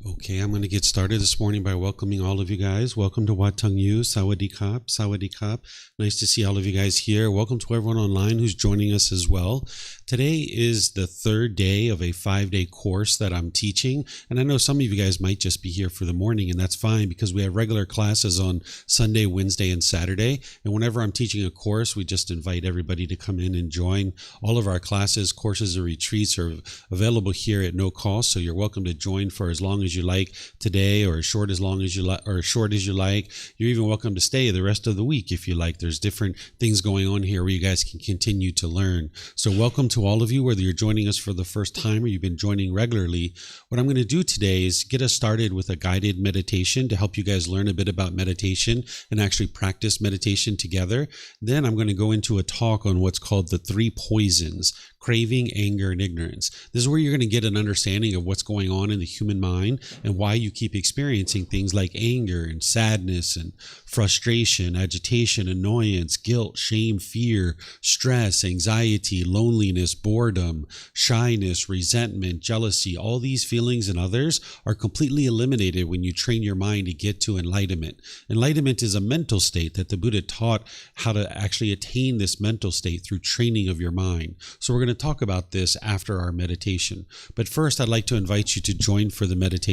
Okay, I'm going to get started this morning by welcoming all of you guys. Welcome to Watang Yu, Sawadee Kap, Sawadee Kap. Nice to see all of you guys here. Welcome to everyone online who's joining us as well. Today is the third day of a 5-day course that I'm teaching. And I know some of you guys might just be here for the morning, and that's fine because we have regular classes on Sunday, Wednesday, and Saturday. And whenever I'm teaching a course, we just invite everybody to come in and join. All of our classes, courses, or retreats are available here at no cost. So you're welcome to join for as long as you like today, or as short as long as you like, or as short as you like. You're even welcome to stay the rest of the week if you like. There's different things going on here where you guys can continue to learn. So welcome to all of you, whether you're joining us for the first time or you've been joining regularly. What I'm going to do today is get us started with a guided meditation to help you guys learn a bit about meditation and actually practice meditation together. Then I'm going to go into a talk on what's called the 3 poisons: craving, anger, and ignorance. This is where you're going to get an understanding of what's going on in the human mind and why you keep experiencing things like anger and sadness and frustration, agitation, annoyance, guilt, shame, fear, stress, anxiety, loneliness, boredom, shyness, resentment, jealousy. All these feelings and others are completely eliminated when you train your mind to get to enlightenment. Enlightenment is a mental state that the Buddha taught how to actually attain this mental state through training of your mind. So we're going to talk about this after our meditation. But first, I'd like to invite you to join for the meditation.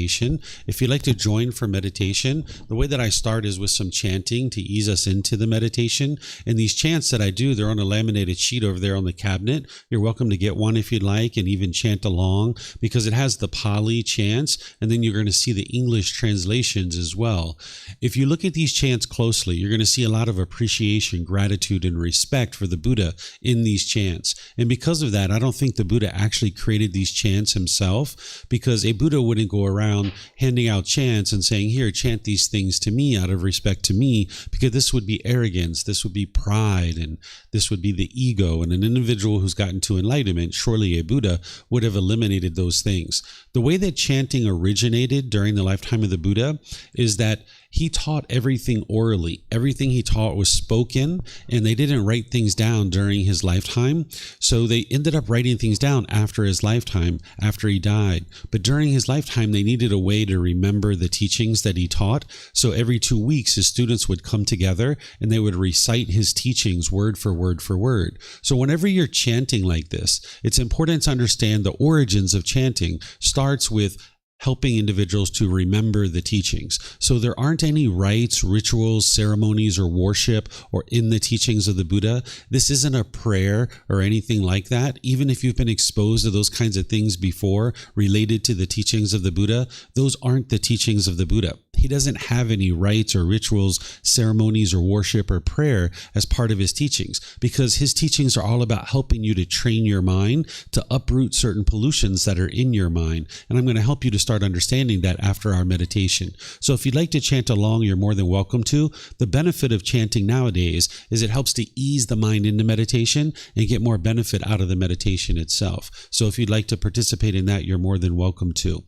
If you'd like to join for meditation, the way that I start is with some chanting to ease us into the meditation. And these chants that I do, they're on a laminated sheet over there on the cabinet. You're welcome to get one if you'd like and even chant along, because it has the Pali chants, and then you're going to see the English translations as well. If you look at these chants closely, you're going to see a lot of appreciation, gratitude, and respect for the Buddha in these chants. And because of that, I don't think the Buddha actually created these chants himself, because a Buddha wouldn't go around handing out chants and saying, here, chant these things to me out of respect to me, because this would be arrogance, this would be pride, and this would be the ego. And an individual who's gotten to enlightenment, surely a Buddha, would have eliminated those things. The way that chanting originated during the lifetime of the Buddha is that he taught everything orally. Everything he taught was spoken, and they didn't write things down during his lifetime. So they ended up writing things down after his lifetime, after he died. But during his lifetime, they needed a way to remember the teachings that he taught. So every 2 weeks, his students would come together and they would recite his teachings word for word for word. So whenever you're chanting like this, it's important to understand the origins of chanting starts with helping individuals to remember the teachings. So there aren't any rites, rituals, ceremonies, or worship or in the teachings of the Buddha. This isn't a prayer or anything like that. Even if you've been exposed to those kinds of things before related to the teachings of the Buddha, those aren't the teachings of the Buddha. He doesn't have any rites or rituals, ceremonies, or worship or prayer as part of his teachings, because his teachings are all about helping you to train your mind to uproot certain pollutions that are in your mind. And I'm going to help you to start understanding that after our meditation. So if you'd like to chant along, you're more than welcome to. The benefit of chanting nowadays is it helps to ease the mind into meditation and get more benefit out of the meditation itself. So if you'd like to participate in that, you're more than welcome to.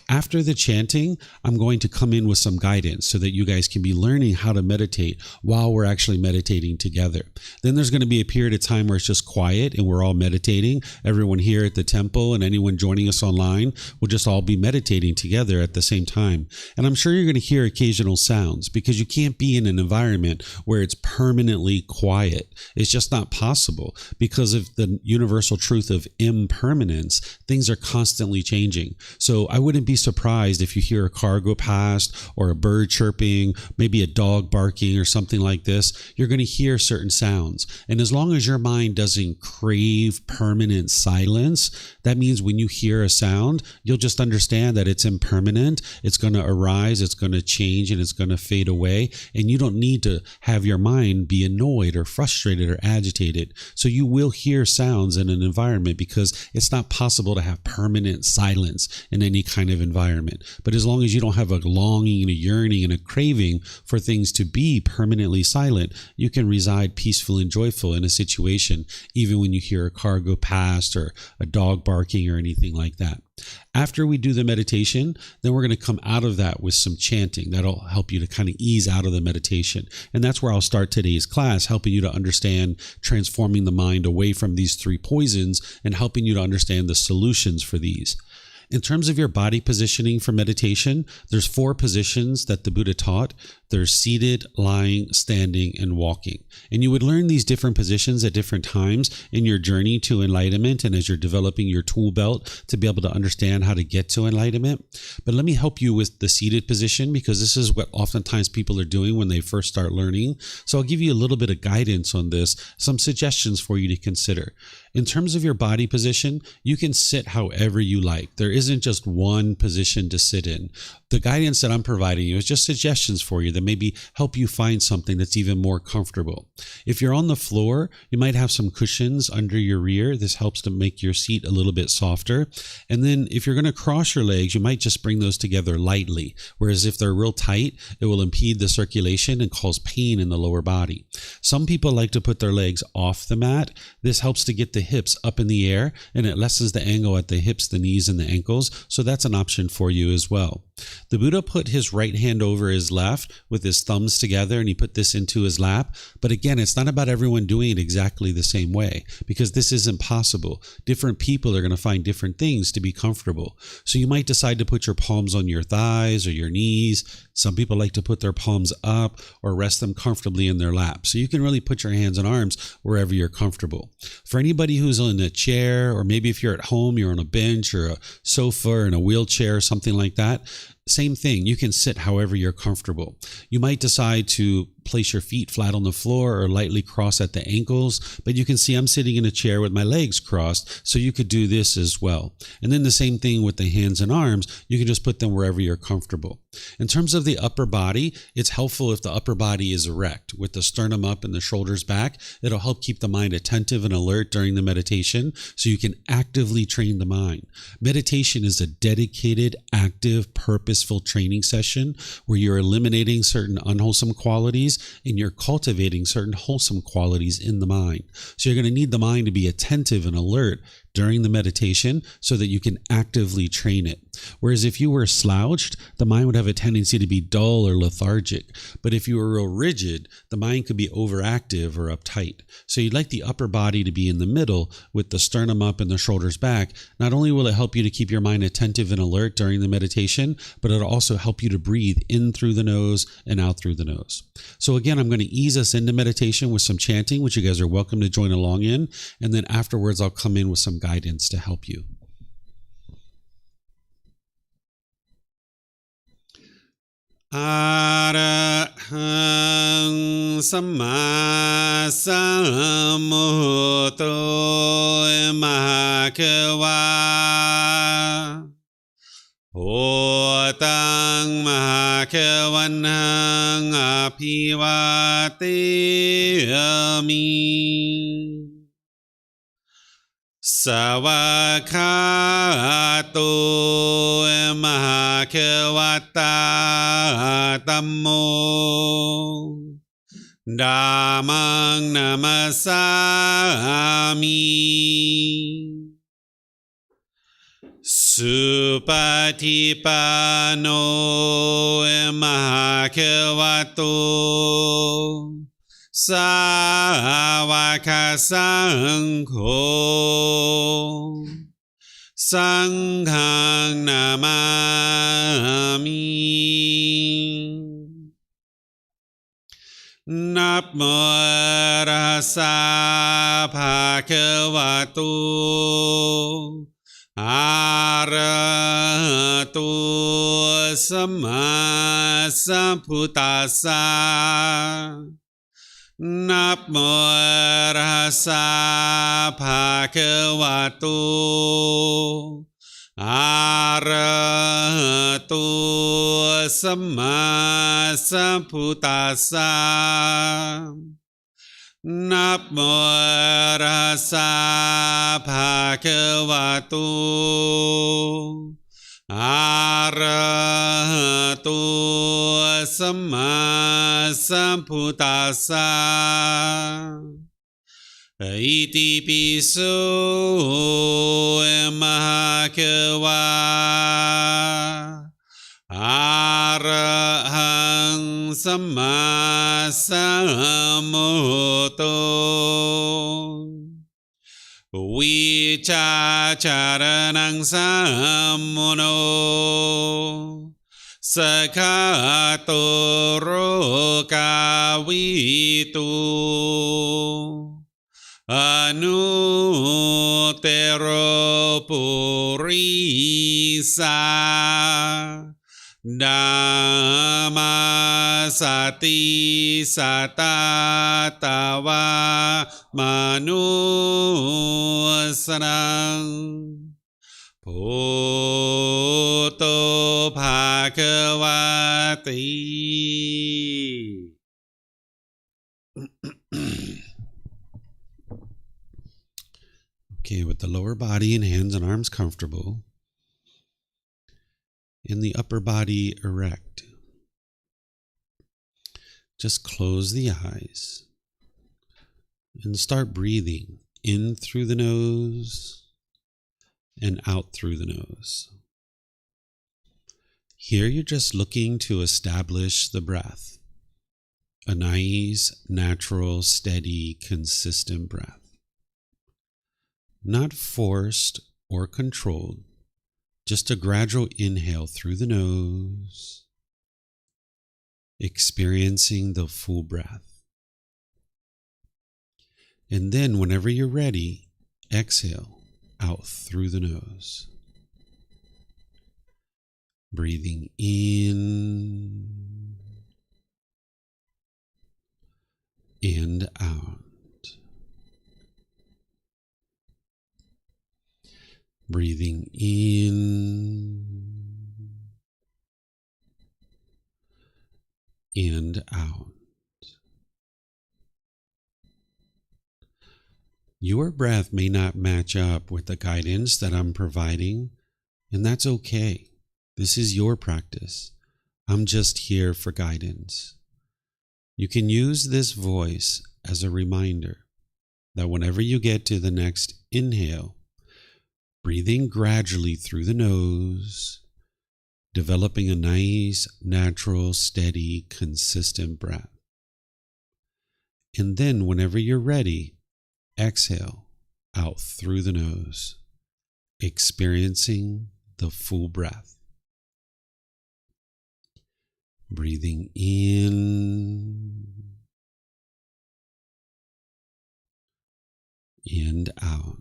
After the chanting, I'm going to come in with some guidance so that you guys can be learning how to meditate while we're actually meditating together. Then there's going to be a period of time where it's just quiet and we're all meditating. Everyone here at the temple and anyone joining us online will just all be meditating together at the same time. And I'm sure you're going to hear occasional sounds, because you can't be in an environment where it's permanently quiet. It's just not possible because of the universal truth of impermanence. Things are constantly changing. So I wouldn't be surprised if you hear a car go past or a bird chirping, maybe a dog barking or something like this. You're going to hear certain sounds. And as long as your mind doesn't crave permanent silence, that means when you hear a sound, you'll just understand that it's impermanent. It's going to arise, it's going to change, and it's going to fade away. And you don't need to have your mind be annoyed or frustrated or agitated. So you will hear sounds in an environment because it's not possible to have permanent silence in any kind of environment. But as long as you don't have a longing and a yearning and a craving for things to be permanently silent, you can reside peaceful and joyful in a situation, even when you hear a car go past or a dog barking or anything like that. After we do the meditation, then we're going to come out of that with some chanting. That'll help you to kind of ease out of the meditation. And that's where I'll start today's class, helping you to understand transforming the mind away from these 3 poisons and helping you to understand the solutions for these. In terms of your body positioning for meditation, there's 4 positions that the Buddha taught. There's seated, lying, standing, and walking. And you would learn these different positions at different times in your journey to enlightenment and as you're developing your tool belt to be able to understand how to get to enlightenment. But let me help you with the seated position, because this is what oftentimes people are doing when they first start learning. So I'll give you a little bit of guidance on this, some suggestions for you to consider. In terms of your body position, you can sit however you like. There isn't just one position to sit in. The guidance that I'm providing you is just suggestions for you that maybe help you find something that's even more comfortable. If you're on the floor, you might have some cushions under your rear. This helps to make your seat a little bit softer. And then if you're going to cross your legs, you might just bring those together lightly. Whereas if they're real tight, it will impede the circulation and cause pain in the lower body. Some people like to put their legs off the mat. This helps to get the hips up in the air, and it lessens the angle at the hips, the knees, and the ankles. So that's an option for you as well. The Buddha put his right hand over his left with his thumbs together, and he put this into his lap. But again, it's not about everyone doing it exactly the same way, because this isn't possible. Different people are going to find different things to be comfortable. So you might decide to put your palms on your thighs or your knees. Some people like to put their palms up or rest them comfortably in their lap. So you can really put your hands and arms wherever you're comfortable. For anybody who's in a chair, or maybe if you're at home, you're on a bench or a sofa or in a wheelchair or something like that, same thing. You can sit however you're comfortable. You might decide to place your feet flat on the floor or lightly cross at the ankles, but you can see I'm sitting in a chair with my legs crossed, so you could do this as well. And then the same thing with the hands and arms. You can just put them wherever you're comfortable. In terms of the upper body, it's helpful if the upper body is erect with the sternum up and the shoulders back. It'll help keep the mind attentive and alert during the meditation, so you can actively train the mind. Meditation is a dedicated, active, purposeful training session where you're eliminating certain unwholesome qualities and you're cultivating certain wholesome qualities in the mind. So you're going to need the mind to be attentive and alert during the meditation so that you can actively train it. Whereas if you were slouched, the mind would have a tendency to be dull or lethargic. But if you were real rigid, the mind could be overactive or uptight. So you'd like the upper body to be in the middle with the sternum up and the shoulders back. Not only will it help you to keep your mind attentive and alert during the meditation, but it'll also help you to breathe in through the nose and out through the nose. So again, I'm going to ease us into meditation with some chanting, which you guys are welcome to join along in. And then afterwards, I'll come in with some guidance to help you. Arahang Samma Sambuddho Mahakeva Otang Mahakavanang Apivateyami Savakato Mahakavata Tammo Dhammang Namasami Supatipano Mahakavato Savaka Sangho Sanghang Namami Namo Rasa Bhagavato Arahato Samma Sambuddhassa Namo Rasa Bhagavato Arahato Samma Sambuddhassa Namo Rasa Bhagavato Arahato Samma Sambuddhassa Iti piso mahakava Arahang Samma Sambuddho วิชาจารนังสัมมโนสกาโตโรกาวิตูอนุเตโรปุริสาดามาสติสัตตาตาวามนุสนังพุทโธภาควาติ Okay, with the lower body and hands and arms comfortable, and the upper body erect, just close the eyes and start breathing in through the nose and out through the nose. Here you're just looking to establish the breath, a nice, natural, steady, consistent breath. Not forced or controlled, just a gradual inhale through the nose, experiencing the full breath. And then whenever you're ready, exhale out through the nose. Breathing in and out. Breathing in and out. Your breath may not match up with the guidance that I'm providing, and that's okay. This is your practice. I'm just here for guidance. You can use this voice as a reminder that whenever you get to the next inhale, breathing gradually through the nose, developing a nice, natural, steady, consistent breath. And then whenever you're ready, exhale out through the nose, experiencing the full breath. Breathing in and out.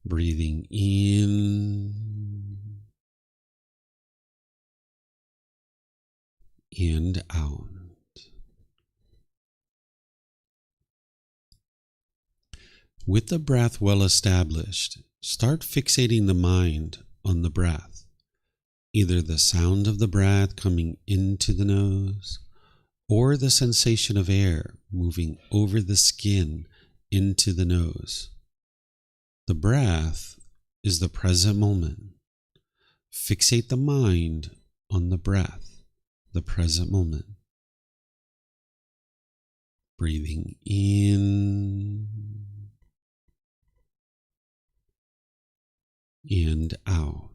Breathing in and out. With the breath well established, start fixating the mind on the breath, either the sound of the breath coming into the nose or the sensation of air moving over the skin into the nose. The breath is the present moment. Fixate the mind on the breath, the present moment. Breathing in and out.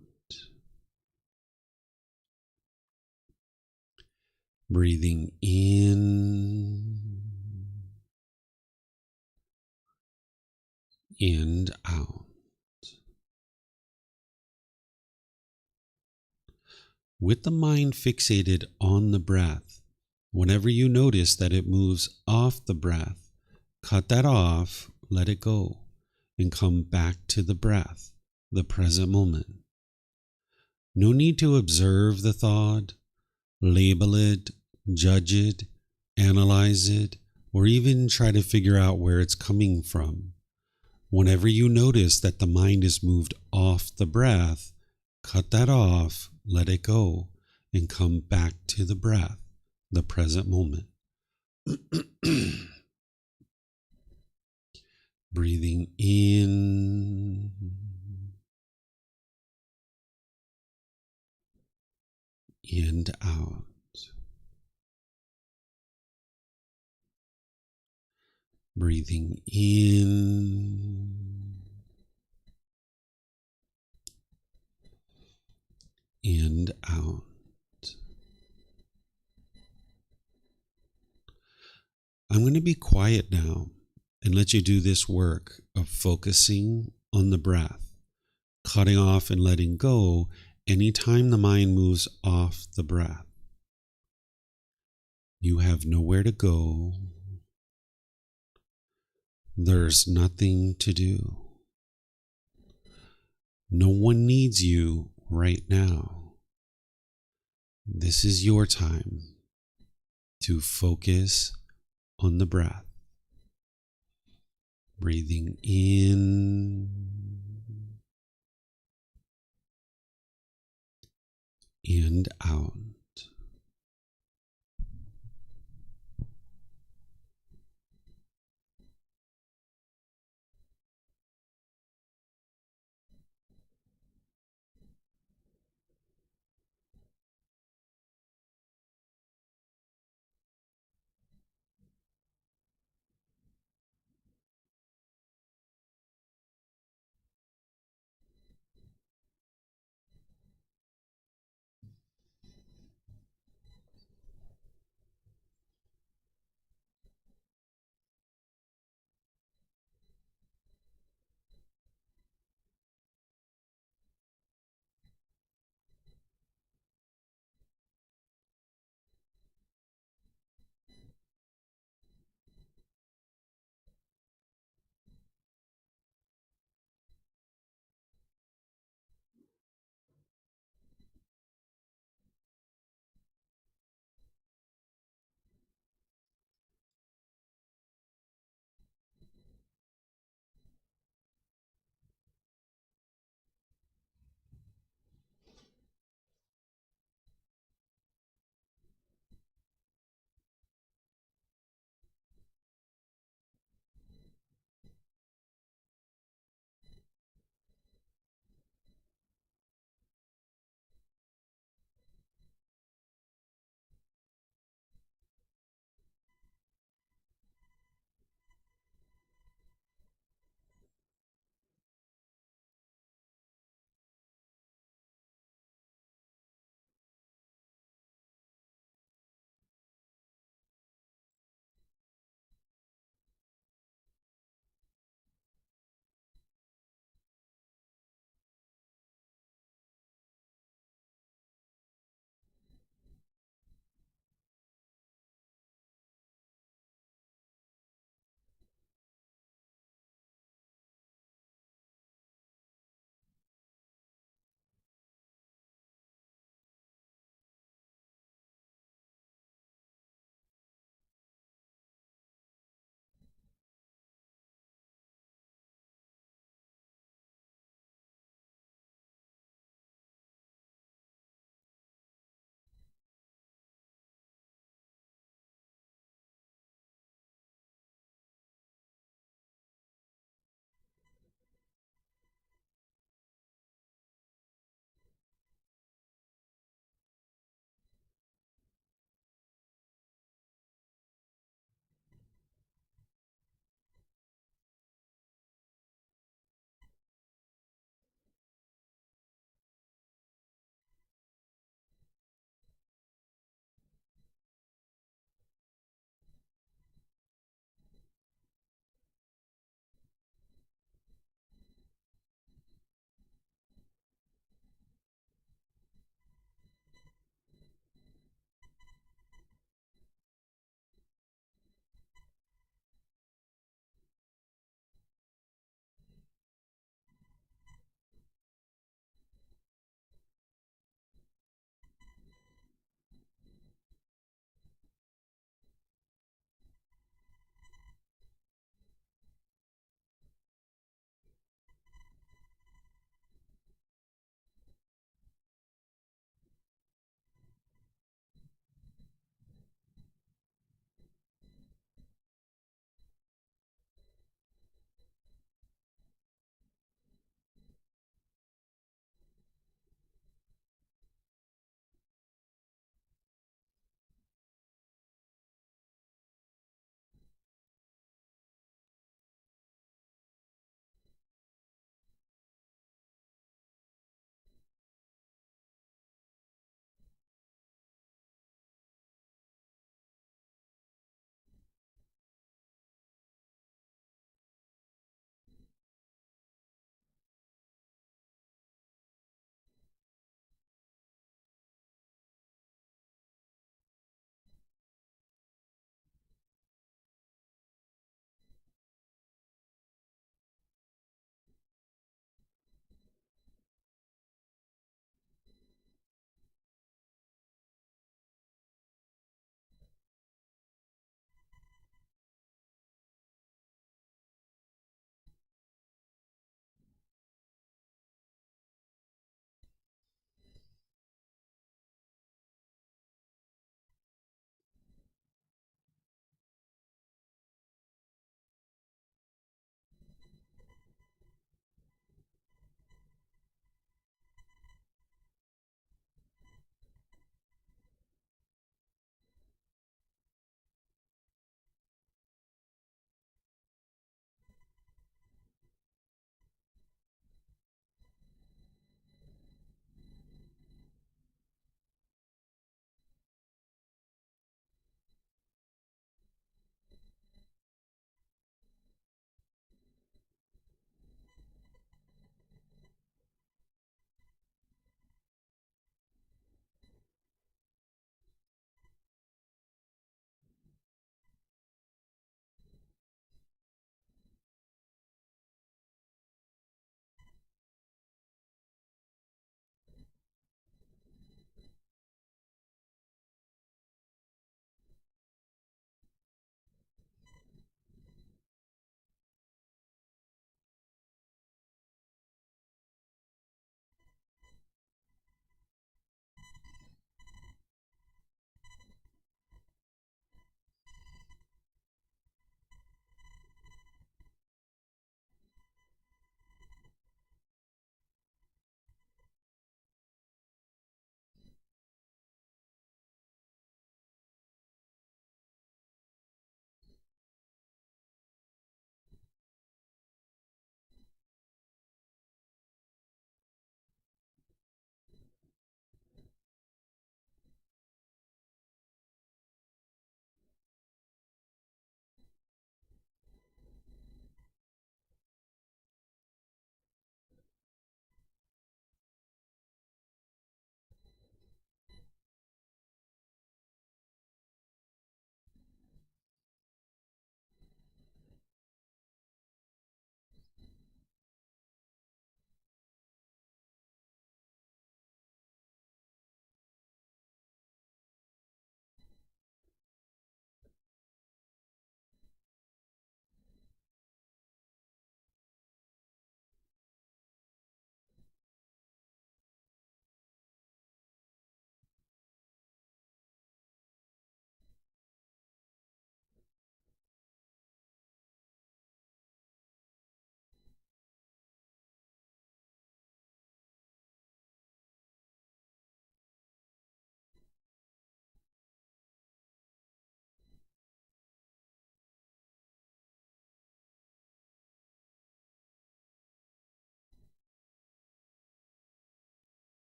Breathing in and out. With the mind fixated on the breath, whenever you notice that it moves off the breath, cut that off, let it go, and come back to the breath, the present moment. No need to observe the thought, label it, judge it, analyze it, or even try to figure out where it's coming from. Whenever you notice that the mind is moved off the breath, cut that off, let it go, and come back to the breath, the present moment. Breathing in and out. Breathing in and out. I'm going to be quiet now and let you do this work of focusing on the breath, cutting off and letting go anytime the mind moves off the breath. You have nowhere to go. There's nothing to do. No one needs you right now. This is your time to focus on the breath. Breathing in and out.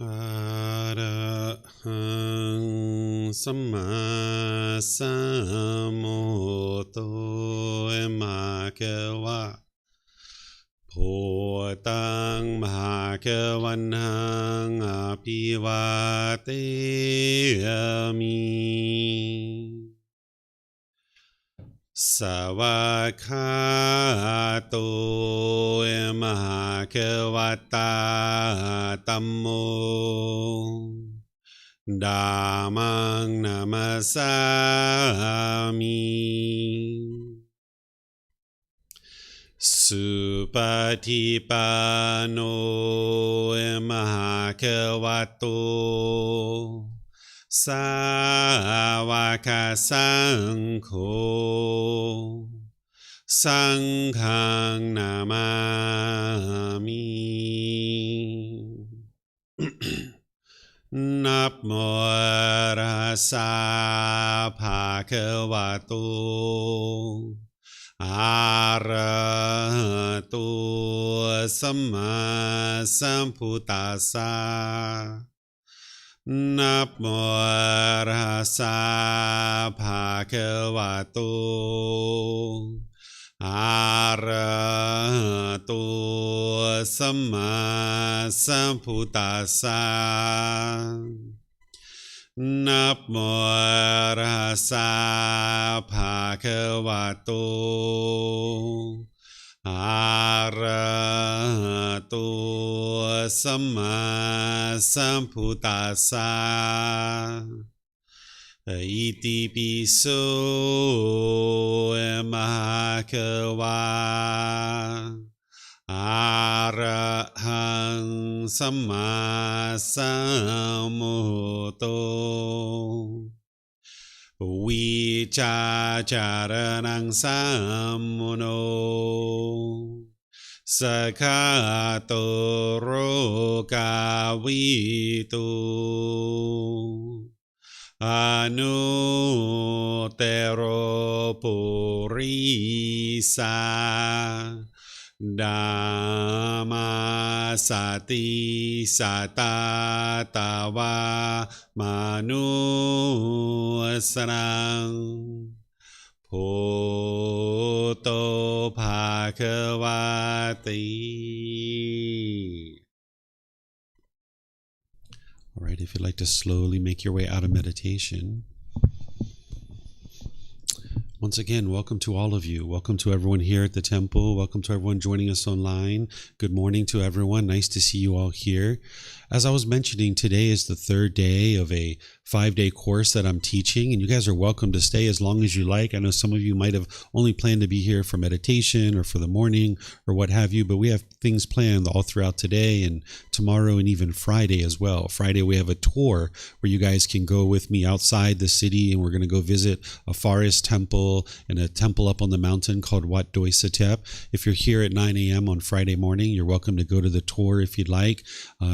Arahang Samma Sambuddho Bhagava Bhutang Bhagavanang Apivateyami Savakato Bhagavata Tammo Dhammang Namasami Supatipano Bhagavato Savaka Sangho Sanghang Namami Namo Rasa Bhagavato Arahato Samma Sambuddhassa Namo Rasa Bhagavato Arahato Samma Sambuddhassa Namo Rasa Bhagavato Arahato Samma Sambuddhassa Iti piso Bhagava Arahang Samma Sambuddho Vicacaranang Sammuno Sakato Rokavitu Anutero Purisa Dhamma Sati Satatawa Manusarang Bhuto Bhagavati. All right, if you'd like to slowly make your way out of meditation. Once again, welcome to all of you. Welcome to everyone here at the temple. Welcome to everyone joining us online. Good morning to everyone. Nice to see you all here. As I was mentioning, today is the third day of a 5-day course that I'm teaching, and you guys are welcome to stay as long as you like. I know some of you might have only planned to be here for meditation or for the morning or what have you, but we have things planned all throughout today and tomorrow and even Friday as well. Friday, we have a tour where you guys can go with me outside the city, and we're going to go visit a forest temple and a temple up on the mountain called Wat Doi Satep. If you're here at 9 a.m. on Friday morning, you're welcome to go to the tour if you'd like.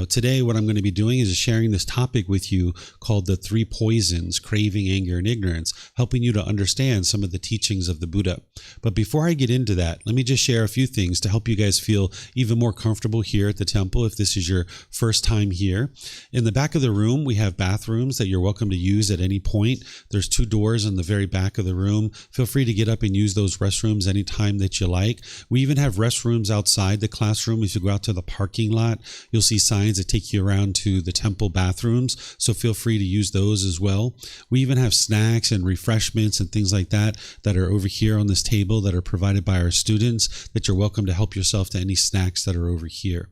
Today, what I'm going to be doing is sharing this topic with you called the 3 poisons: craving, anger, and ignorance, helping you to understand some of the teachings of the Buddha. But before I get into that, let me just share a few things to help you guys feel even more comfortable here at the temple if this is your first time here. In the back of the room, we have bathrooms that you're welcome to use at any point. There's 2 doors in the very back of the room. Feel free to get up and use those restrooms anytime that you like. We even have restrooms outside the classroom. If you go out to the parking lot, you'll see signs that take you around to the temple bathrooms, so feel free to use those as well. We even have snacks and refreshments and things like that that are over here on this table that are provided by our students, that you're welcome to help yourself to any snacks that are over here.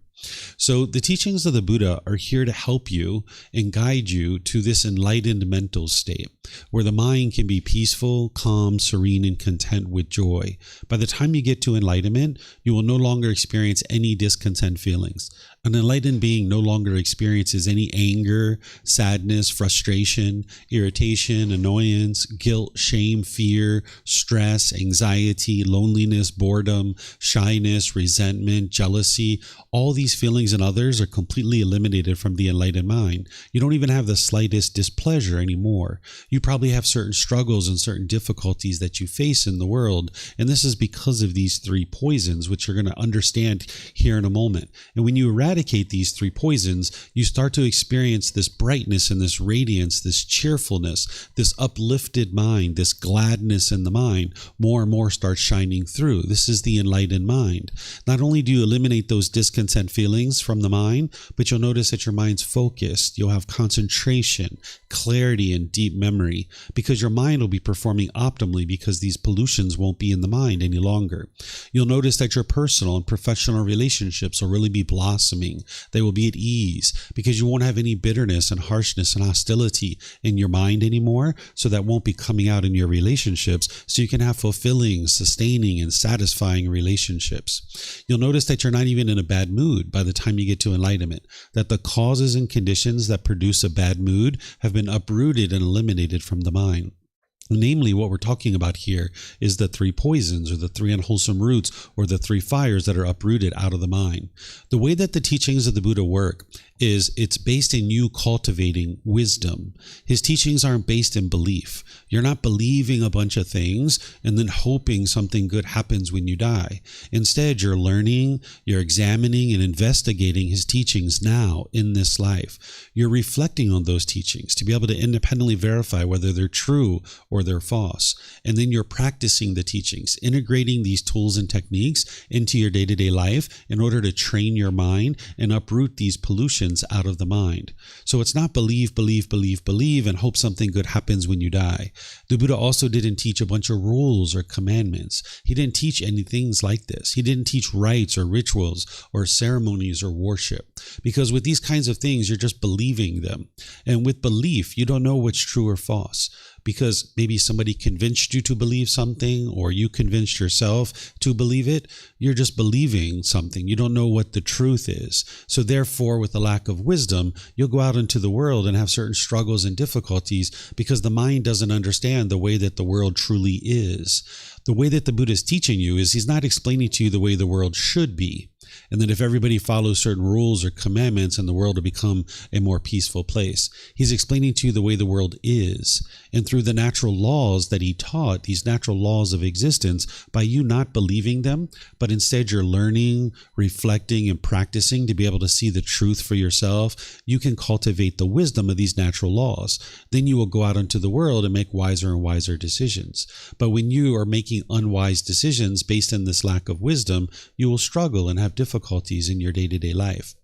So the teachings of the Buddha are here to help you and guide you to this enlightened mental state where the mind can be peaceful, calm, serene, and content with joy. By the time you get to enlightenment, you will no longer experience any discontent feelings. An enlightened being no longer experiences any anger, sadness, frustration, irritation, annoyance, guilt, shame, fear, stress, anxiety, loneliness, boredom, shyness, resentment, jealousy. All these these feelings in others are completely eliminated from the enlightened mind. You don't even have the slightest displeasure anymore. You probably have certain struggles and certain difficulties that you face in the world, and this is because of these three poisons, which you're going to understand here in a moment. And when you eradicate these three poisons, you start to experience this brightness and this radiance, this cheerfulness, this uplifted mind, this gladness in the mind. More and more starts shining through. This is the enlightened mind. Not only do you eliminate those discontent feelings from the mind, but you'll notice that your mind's focused. You'll have concentration, clarity, and deep memory, because your mind will be performing optimally because these pollutions won't be in the mind any longer. You'll notice that your personal and professional relationships will really be blossoming. They will be at ease because you won't have any bitterness and harshness and hostility in your mind anymore, so that won't be coming out in your relationships, so you can have fulfilling, sustaining, and satisfying relationships. You'll notice that you're not even in a bad mood by the time you get to enlightenment, that the causes and conditions that produce a bad mood have been uprooted and eliminated from the mind. Namely, what we're talking about here is the three poisons, or the three unwholesome roots, or the three fires that are uprooted out of the mind. The way that the teachings of the Buddha work is it's based in you cultivating wisdom. His teachings aren't based in belief. You're not believing a bunch of things and then hoping something good happens when you die. Instead, you're learning, you're examining and investigating his teachings now in this life. You're reflecting on those teachings to be able to independently verify whether they're true or they're false. And then you're practicing the teachings, integrating these tools and techniques into your day-to-day life in order to train your mind and uproot these pollutions out of the mind. So it's not believe, and hope something good happens when you die. The Buddha also didn't teach a bunch of rules or commandments. He didn't teach any things like this. He didn't teach rites or rituals or ceremonies or worship, because with these kinds of things, you're just believing them. And with belief, you don't know what's true or false, because maybe somebody convinced you to believe something, or you convinced yourself to believe it. You're just believing something. You don't know what the truth is. So therefore, with a lack of wisdom, you'll go out into the world and have certain struggles and difficulties because the mind doesn't understand the way that the world truly is. The way that the Buddha is teaching you is he's not explaining to you the way the world should be, and that if everybody follows certain rules or commandments, and the world will become a more peaceful place. He's explaining to you the way the world is. And through the natural laws that he taught, these natural laws of existence, by you not believing them, but instead you're learning, reflecting, and practicing to be able to see the truth for yourself, you can cultivate the wisdom of these natural laws. Then you will go out into the world and make wiser and wiser decisions. But when you are making unwise decisions based on this lack of wisdom, you will struggle and have difficulties in your day-to-day life.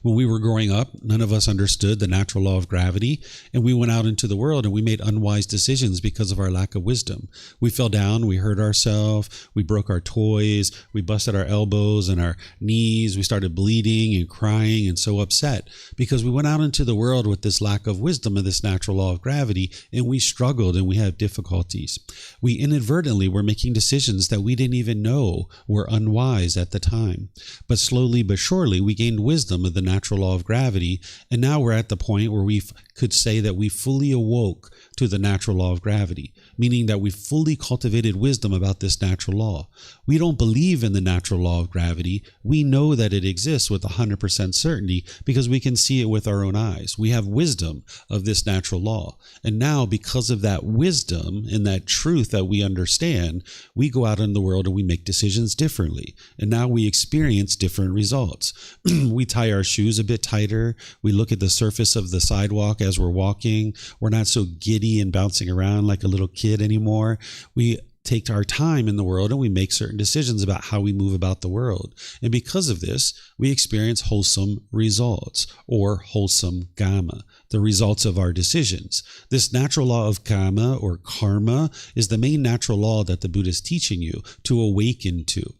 When we were growing up, none of us understood the natural law of gravity, and we went out into the world and we made unwise decisions because of our lack of wisdom. We fell down, we hurt ourselves, we broke our toys, we busted our elbows and our knees, we started bleeding and crying and so upset because we went out into the world with this lack of wisdom of this natural law of gravity, and we struggled and we had difficulties. We inadvertently were making decisions that we didn't even know were unwise at the time. But slowly but surely, we gained wisdom of the natural law of gravity, and now we're at the point where we could say that we fully awoke to the natural law of gravity, meaning that we fully cultivated wisdom about this natural law. We don't believe in the natural law of gravity. We know that it exists with 100% certainty because we can see it with our own eyes. We have wisdom of this natural law. And now, because of that wisdom and that truth that we understand, we go out in the world and we make decisions differently. And now we experience different results. We tie our shoes a bit tighter. We look at the surface of the sidewalk as we're walking. We're not so giddy and bouncing around like a little kid anymore. We take our time in the world and we make certain decisions about how we move about the world. And because of this, we experience wholesome results, or wholesome karma, the results of our decisions. This natural law of karma or karma is the main natural law that the Buddha is teaching you to awaken to.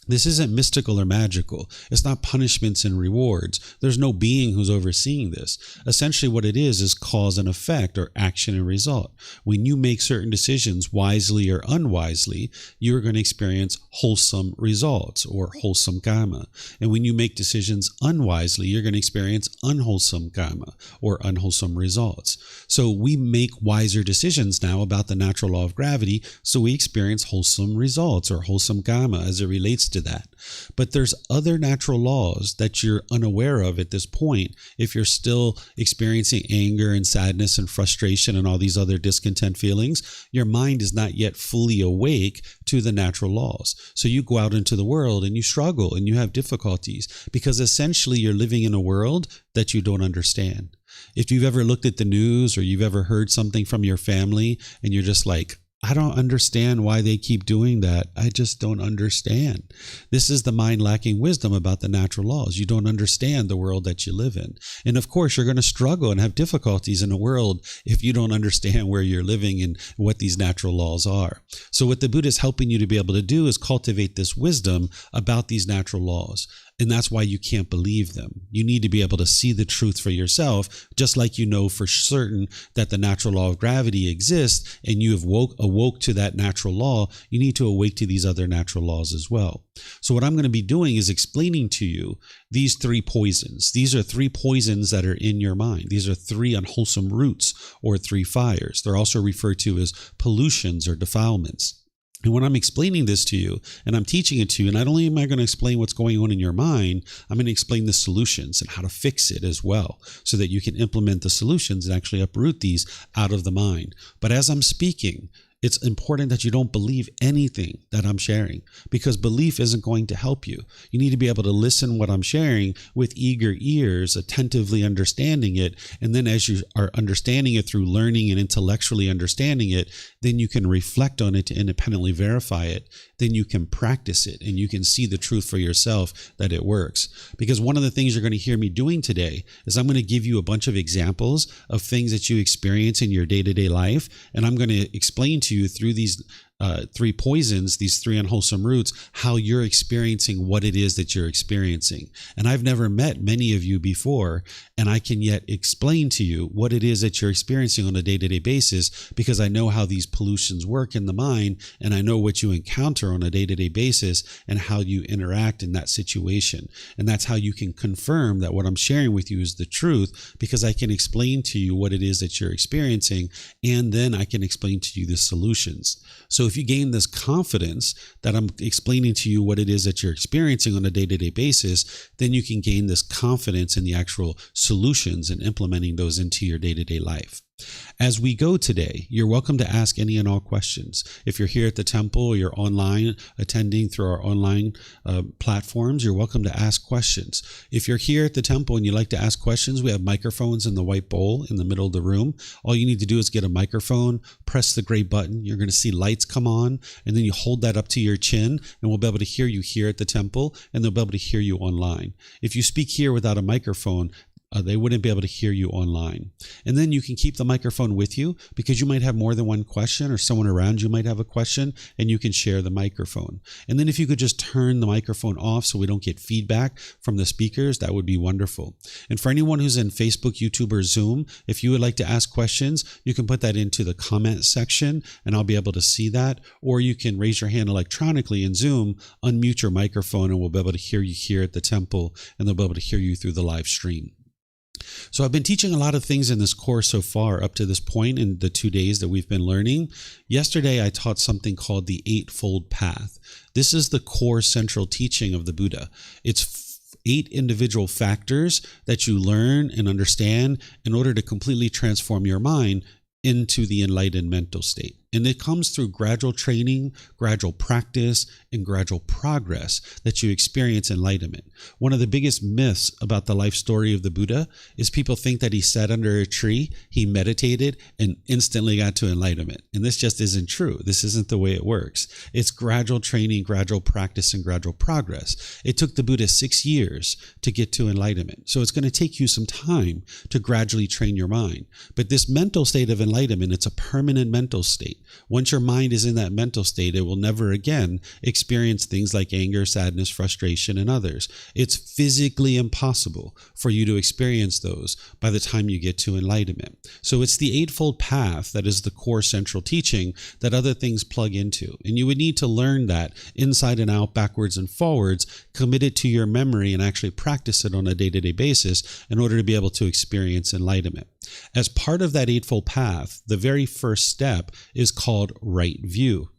This isn't mystical or magical. It's not punishments and rewards. There's no being who's overseeing this. Essentially what it is cause and effect, or action and result. When you make certain decisions wisely or unwisely, you're going to experience wholesome results, or wholesome karma. And when you make decisions unwisely, you're going to experience unwholesome karma, or unwholesome results. So we make wiser decisions now about the natural law of gravity, so we experience wholesome results, or wholesome karma, as it relates to to that. But there's other natural laws that you're unaware of at this point. If you're still experiencing anger and sadness and frustration and all these other discontent feelings, your mind is not yet fully awake to the natural laws. So you go out into the world and you struggle and you have difficulties because essentially you're living in a world that you don't understand. If you've ever looked at the news or you've ever heard something from your family and you're just like, I don't understand why they keep doing that. I just don't understand. This is the mind lacking wisdom about the natural laws. You don't understand the world that you live in. And of course, you're going to struggle and have difficulties in the world if you don't understand where you're living and what these natural laws are. So what the Buddha is helping you to be able to do is cultivate this wisdom about these natural laws. And that's why you can't believe them. You need to be able to see the truth for yourself, just like you know for certain that the natural law of gravity exists and you have awoke to that natural law. You need to awake to these other natural laws as well. So what I'm going to be doing is explaining to you these three poisons. These are three poisons that are in your mind. These are three unwholesome roots or three fires. They're also referred to as pollutions or defilements. And when I'm explaining this to you and I'm teaching it to you, not only am I going to explain what's going on in your mind, I'm going to explain the solutions and how to fix it as well so that you can implement the solutions and actually uproot these out of the mind. But as I'm speaking, it's important that you don't believe anything that I'm sharing because belief isn't going to help you. You need to be able to listen what I'm sharing with eager ears, attentively understanding it. And then as you are understanding it through learning and intellectually understanding it, then you can reflect on it to independently verify it. Then you can practice it and you can see the truth for yourself that it works. Because one of the things you're going to hear me doing today is I'm going to give you a bunch of examples of things that you experience in your day-to-day life. And I'm going to explain to you through these three poisons, these three unwholesome roots, how you're experiencing what it is that you're experiencing. And I've never met many of you before, and I can yet explain to you what it is that you're experiencing on a day-to-day basis because I know how these pollutions work in the mind, and I know what you encounter on a day-to-day basis and how you interact in that situation. And that's how you can confirm that what I'm sharing with you is the truth because I can explain to you what it is that you're experiencing, and then I can explain to you the solutions. So if you gain this confidence that I'm explaining to you what it is that you're experiencing on a day-to-day basis, then you can gain this confidence in the actual solutions and implementing those into your day-to-day life. As we go today, you're welcome to ask any and all questions. If you're here at the temple or you're online attending through our online platforms, you're welcome to ask questions. If you're here at the temple and you'd like to ask questions, we have microphones in the white bowl in the middle of the room. All you need to do is get a microphone, press the gray button. You're going to see lights come on, and then you hold that up to your chin, and we'll be able to hear you here at the temple, and they'll be able to hear you online. If you speak here without a microphone, they wouldn't be able to hear you online. And then you can keep the microphone with you because you might have more than one question or someone around you might have a question and you can share the microphone. And then if you could just turn the microphone off so we don't get feedback from the speakers, that would be wonderful. And for anyone who's in Facebook, YouTube, or Zoom, if you would like to ask questions, you can put that into the comment section and I'll be able to see that. Or you can raise your hand electronically in Zoom, unmute your microphone, and we'll be able to hear you here at the temple and they'll be able to hear you through the live stream. So I've been teaching a lot of things in this course so far up to this point in the 2 days that we've been learning. Yesterday, I taught something called the Eightfold Path. This is the core central teaching of the Buddha. It's 8 individual factors that you learn and understand in order to completely transform your mind into the enlightened mental state. And it comes through gradual training, gradual practice, and gradual progress that you experience enlightenment. One of the biggest myths about the life story of the Buddha is people think that he sat under a tree, he meditated, and instantly got to enlightenment. And this just isn't true. This isn't the way it works. It's gradual training, gradual practice, and gradual progress. It took the Buddha 6 years to get to enlightenment. So it's going to take you some time to gradually train your mind. But this mental state of enlightenment, it's a permanent mental state. Once your mind is in that mental state, it will never again experience things like anger, sadness, frustration, and others. It's physically impossible for you to experience those by the time you get to enlightenment. So it's the Eightfold Path that is the core central teaching that other things plug into. And you would need to learn that inside and out, backwards and forwards, commit it to your memory, and actually practice it on a day-to-day basis in order to be able to experience enlightenment. As part of that Eightfold Path, the very first step is called right view.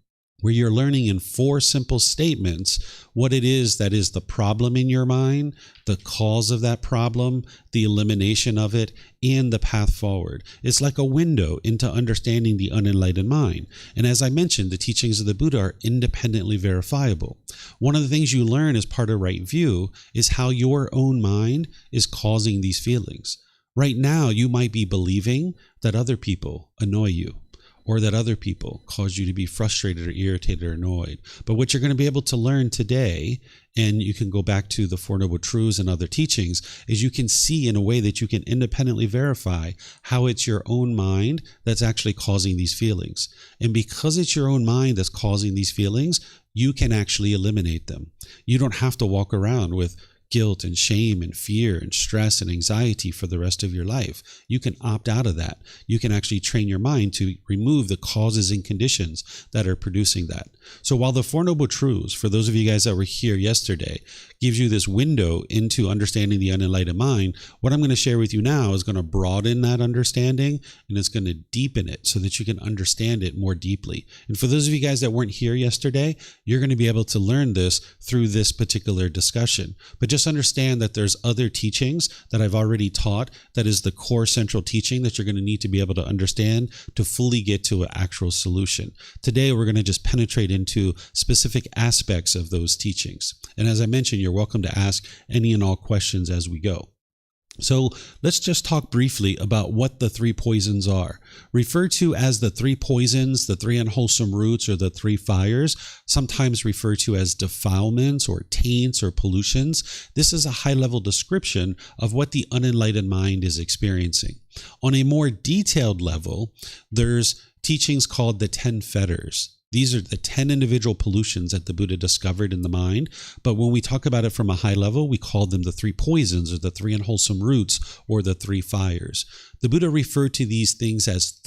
where you're learning in 4 simple statements what it is that is the problem in your mind, the cause of that problem, the elimination of it, and the path forward. It's like a window into understanding the unenlightened mind. And as I mentioned, the teachings of the Buddha are independently verifiable. One of the things you learn as part of right view is how your own mind is causing these feelings. Right now, you might be believing that other people annoy you, or that other people cause you to be frustrated or irritated or annoyed. But what you're going to be able to learn today, and you can go back to the Four Noble Truths and other teachings, is you can see in a way that you can independently verify how it's your own mind that's actually causing these feelings. And because it's your own mind that's causing these feelings, you can actually eliminate them. You don't have to walk around with guilt and shame and fear and stress and anxiety for the rest of your life. You can opt out of that. You can actually train your mind to remove the causes and conditions that are producing that. So while the Four Noble Truths, for those of you guys that were here yesterday, gives you this window into understanding the unenlightened mind, what I'm going to share with you now is going to broaden that understanding, and it's going to deepen it so that you can understand it more deeply. And for those of you guys that weren't here yesterday, you're going to be able to learn this through this particular discussion. But just understand that there's other teachings that I've already taught that is the core central teaching that you're going to need to be able to understand to fully get to an actual solution. Today, we're going to just penetrate into specific aspects of those teachings. And as I mentioned, you're welcome to ask any and all questions as we go. So let's just talk briefly about what the 3 poisons are. Referred to as the 3 poisons, the 3 unwholesome roots, or the 3 fires, sometimes referred to as defilements or taints or pollutions. This is a high-level description of what the unenlightened mind is experiencing. On a more detailed level, there's teachings called the 10 fetters. These are the 10 individual pollutions that the Buddha discovered in the mind. But when we talk about it from a high level, we call them the 3 poisons, or the 3 unwholesome roots, or the 3 fires. The Buddha referred to these things as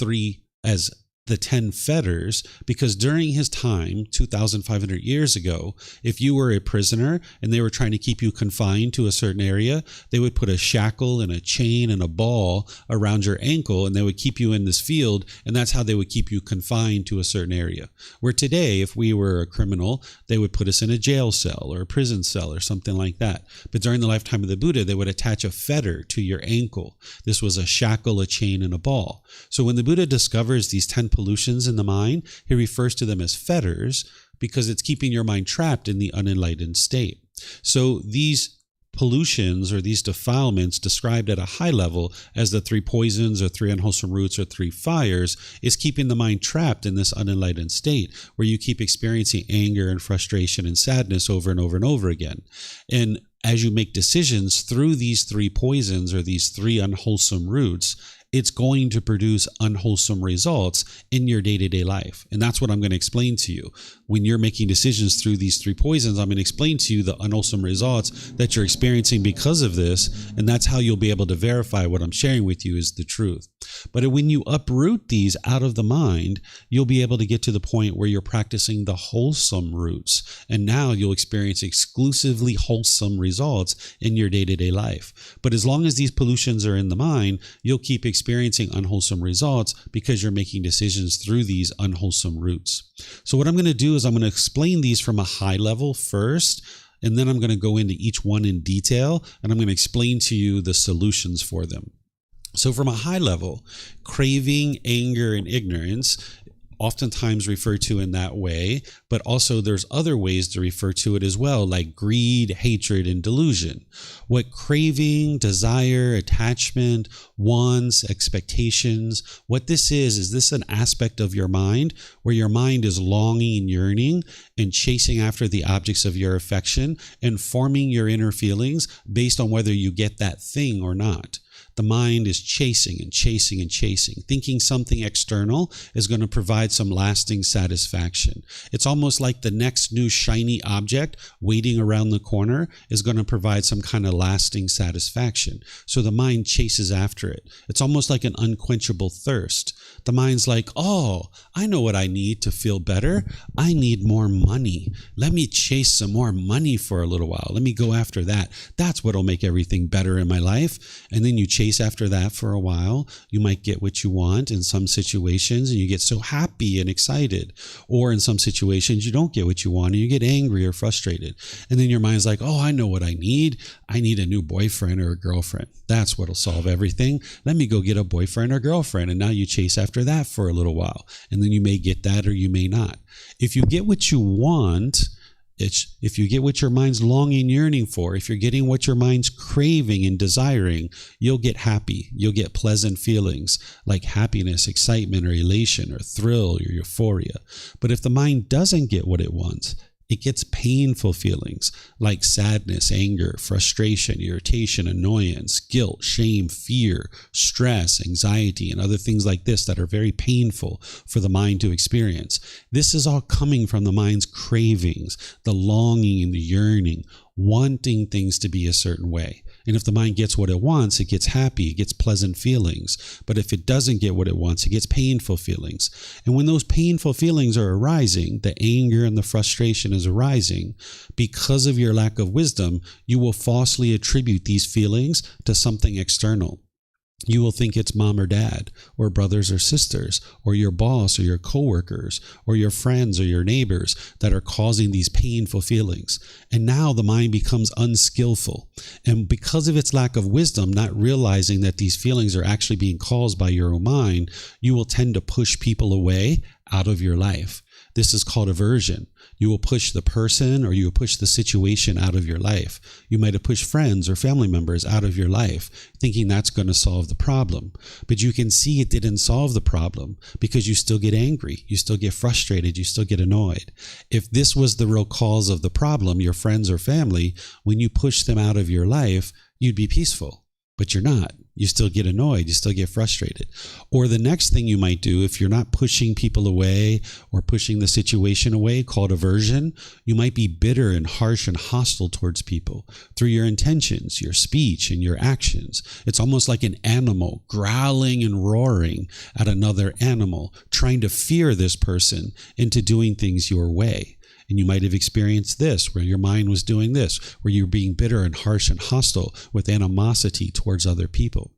the 10 fetters because during his time, 2,500 years ago, if you were a prisoner and they were trying to keep you confined to a certain area, they would put a shackle and a chain and a ball around your ankle, and they would keep you in this field, and that's how they would keep you confined to a certain area. Where today, if we were a criminal, they would put us in a jail cell or a prison cell or something like that. But during the lifetime of the Buddha, they would attach a fetter to your ankle. This was a shackle, a chain, and a ball. So when the Buddha discovers these 10 pollutions in the mind, he refers to them as fetters because it's keeping your mind trapped in the unenlightened state. So these pollutions or these defilements described at a high level as the 3 poisons or 3 unwholesome roots or 3 fires is keeping the mind trapped in this unenlightened state where you keep experiencing anger and frustration and sadness over and over and over again. And as you make decisions through these 3 poisons or these 3 unwholesome roots, it's going to produce unwholesome results in your day-to-day life. And that's what I'm going to explain to you. When you're making decisions through these 3 poisons, I'm going to explain to you the unwholesome results that you're experiencing because of this. And that's how you'll be able to verify what I'm sharing with you is the truth. But when you uproot these out of the mind, you'll be able to get to the point where you're practicing the wholesome roots. And now you'll experience exclusively wholesome results in your day-to-day life. But as long as these pollutions are in the mind, you'll keep experiencing unwholesome results because you're making decisions through these unwholesome roots. So what I'm going to do is I'm going to explain these from a high level first, and then I'm going to go into each one in detail, and I'm going to explain to you the solutions for them. So from a high level, craving, anger, and ignorance, oftentimes referred to in that way, but also there's other ways to refer to it as well, like greed, hatred, and delusion. What craving, desire, attachment, wants, expectations, what this is this an aspect of your mind where your mind is longing and yearning and chasing after the objects of your affection and forming your inner feelings based on whether you get that thing or not. The mind is chasing and chasing and chasing, thinking something external is going to provide some lasting satisfaction. It's almost like the next new shiny object waiting around the corner is going to provide some kind of lasting satisfaction. So the mind chases after it. It's almost like an unquenchable thirst. The mind's like, oh, I know what I need to feel better. I need more money. money. Let me chase some more money for a little while. Let me go after that. That's what'll make everything better in my life. And then you chase after that for a while. You might get what you want in some situations and you get so happy and excited. Or in some situations, you don't get what you want and you get angry or frustrated. And then your mind's like, oh, I know what I need. I need a new boyfriend or a girlfriend. That's what'll solve everything. Let me go get a boyfriend or girlfriend. And now you chase after that for a little while. And then you may get that or you may not. If you get what you want, if you get what your mind's longing, yearning for, if you're getting what your mind's craving and desiring, you'll get happy. You'll get pleasant feelings like happiness, excitement, or elation, or thrill, or euphoria. But if the mind doesn't get what it wants, it gets painful feelings like sadness, anger, frustration, irritation, annoyance, guilt, shame, fear, stress, anxiety, and other things like this that are very painful for the mind to experience. This is all coming from the mind's cravings, the longing and the yearning, wanting things to be a certain way. And if the mind gets what it wants, it gets happy, it gets pleasant feelings. But if it doesn't get what it wants, it gets painful feelings. And when those painful feelings are arising, the anger and the frustration is arising, because of your lack of wisdom, you will falsely attribute these feelings to something external. You will think it's mom or dad, or brothers or sisters, or your boss or your coworkers, or your friends or your neighbors that are causing these painful feelings. And now the mind becomes unskillful. And because of its lack of wisdom, not realizing that these feelings are actually being caused by your own mind, you will tend to push people away out of your life. This is called aversion. You will push the person or you will push the situation out of your life. You might have pushed friends or family members out of your life, thinking that's going to solve the problem. But you can see it didn't solve the problem because you still get angry, you still get frustrated, you still get annoyed. If this was the real cause of the problem, your friends or family, when you push them out of your life, you'd be peaceful. But you're not. You still get annoyed. You still get frustrated. Or the next thing you might do, if you're not pushing people away or pushing the situation away, called aversion, you might be bitter and harsh and hostile towards people through your intentions, your speech, and your actions. It's almost like an animal growling and roaring at another animal, trying to fear this person into doing things your way. And you might have experienced this, where your mind was doing this, where you're being bitter and harsh and hostile with animosity towards other people.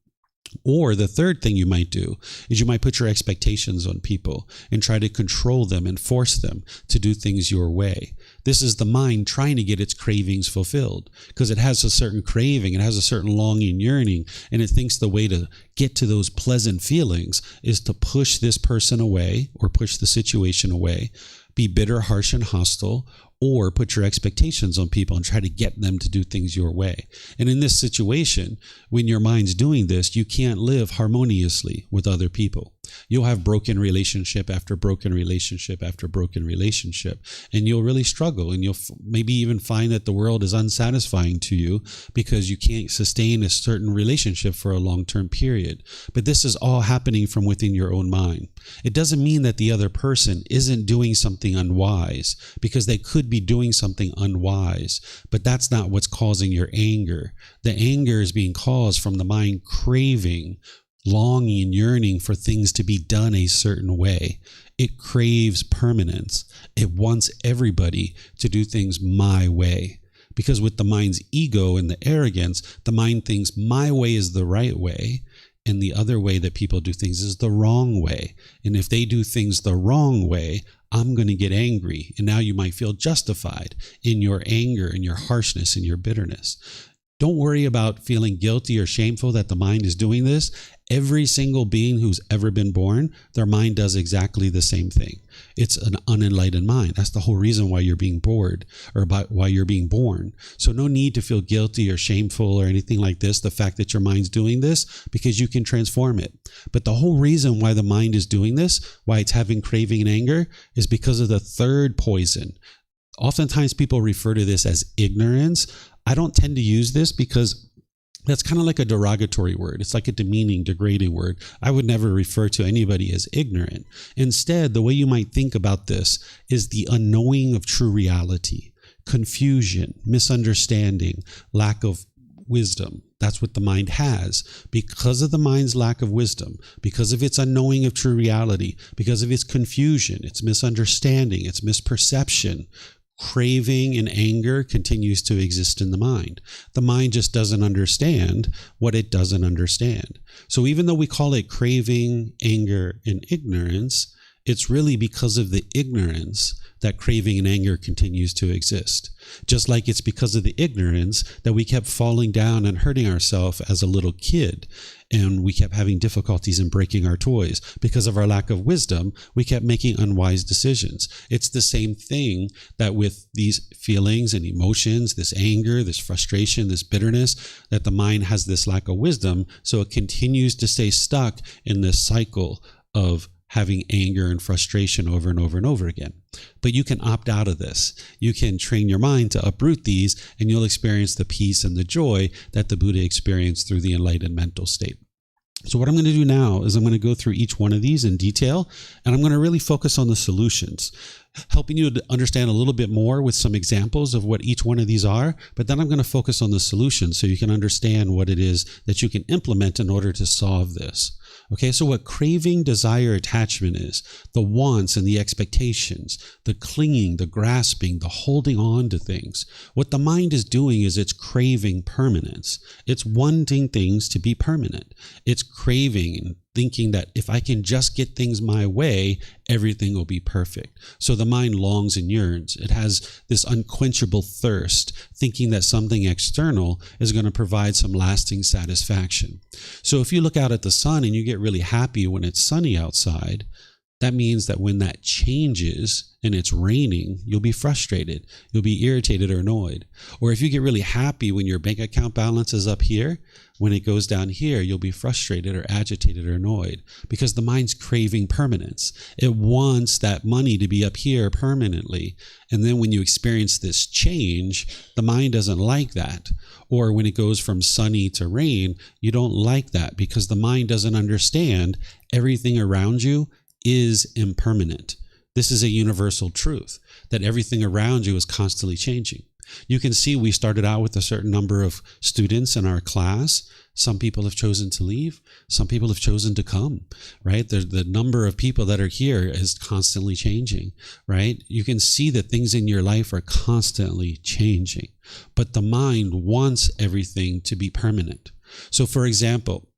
Or the third thing you might do is you might put your expectations on people and try to control them and force them to do things your way. This is the mind trying to get its cravings fulfilled because it has a certain craving, it has a certain longing, yearning, and it thinks the way to get to those pleasant feelings is to push this person away or push the situation away, be bitter, harsh, and hostile, or put your expectations on people and try to get them to do things your way. And in this situation, when your mind's doing this, you can't live harmoniously with other people. You'll have broken relationship after broken relationship after broken relationship, and you'll really struggle, and you'll maybe even find that the world is unsatisfying to you because you can't sustain a certain relationship for a long-term period. But this is all happening from within your own mind. It doesn't mean that the other person isn't doing something unwise, because they could be doing something unwise, but that's not what's causing your anger. The anger is being caused from the mind craving, longing and yearning for things to be done a certain way. It craves permanence. It wants everybody to do things my way. Because with the mind's ego and the arrogance, the mind thinks my way is the right way, and the other way that people do things is the wrong way. And if they do things the wrong way, I'm going to get angry. And now you might feel justified in your anger and your harshness and your bitterness. Don't worry about feeling guilty or shameful that the mind is doing this. Every single being who's ever been born, their mind does exactly the same thing. It's an unenlightened mind. That's the whole reason why you're being bored, or about why you're being born. So no need to feel guilty or shameful or anything like this, the fact that your mind's doing this, because you can transform it. But the whole reason why the mind is doing this, why it's having craving and anger, is because of the third poison. Oftentimes people refer to this as ignorance. I don't tend to use this because that's kind of like a derogatory word. It's like a demeaning, degrading word. I would never refer to anybody as ignorant. Instead, the way you might think about this is the unknowing of true reality, confusion, misunderstanding, lack of wisdom. That's what the mind has. Because of the mind's lack of wisdom, because of its unknowing of true reality, because of its confusion, its misunderstanding, its misperception, craving and anger continues to exist in the mind. The mind just doesn't understand what it doesn't understand. So even though we call it craving, anger, and ignorance, it's really because of the ignorance that craving and anger continues to exist. Just like it's because of the ignorance that we kept falling down and hurting ourselves as a little kid, and we kept having difficulties in breaking our toys. Because of our lack of wisdom, we kept making unwise decisions. It's the same thing that with these feelings and emotions, this anger, this frustration, this bitterness, that the mind has this lack of wisdom, so it continues to stay stuck in this cycle of having anger and frustration over and over and over again. But you can opt out of this. You can train your mind to uproot these, and you'll experience the peace and the joy that the Buddha experienced through the enlightened mental state. So what I'm going to do now is I'm going to go through each one of these in detail, and I'm going to really focus on the solutions, helping you to understand a little bit more with some examples of what each one of these are. But then I'm going to focus on the solutions so you can understand what it is that you can implement in order to solve this. Okay, so what craving, desire, attachment is, the wants and the expectations, the clinging, the grasping, the holding on to things. What the mind is doing is it's craving permanence. It's wanting things to be permanent. It's craving and thinking that if I can just get things my way, everything will be perfect. So the mind longs and yearns. It has this unquenchable thirst, thinking that something external is going to provide some lasting satisfaction. So if you look out at the sun and you get really happy when it's sunny outside, that means that when that changes and it's raining, you'll be frustrated. You'll be irritated or annoyed. Or if you get really happy when your bank account balance is up here, when it goes down here, you'll be frustrated or agitated or annoyed, because the mind's craving permanence. It wants that money to be up here permanently. And then when you experience this change, the mind doesn't like that. Or when it goes from sunny to rain, you don't like that, because the mind doesn't understand everything around you is impermanent. This is a universal truth, that everything around you is constantly changing. You can see we started out with a certain number of students in our class. Some people have chosen to leave. Some people have chosen to come, right? The number of people that are here is constantly changing, right? You can see that things in your life are constantly changing, but the mind wants everything to be permanent. So for example,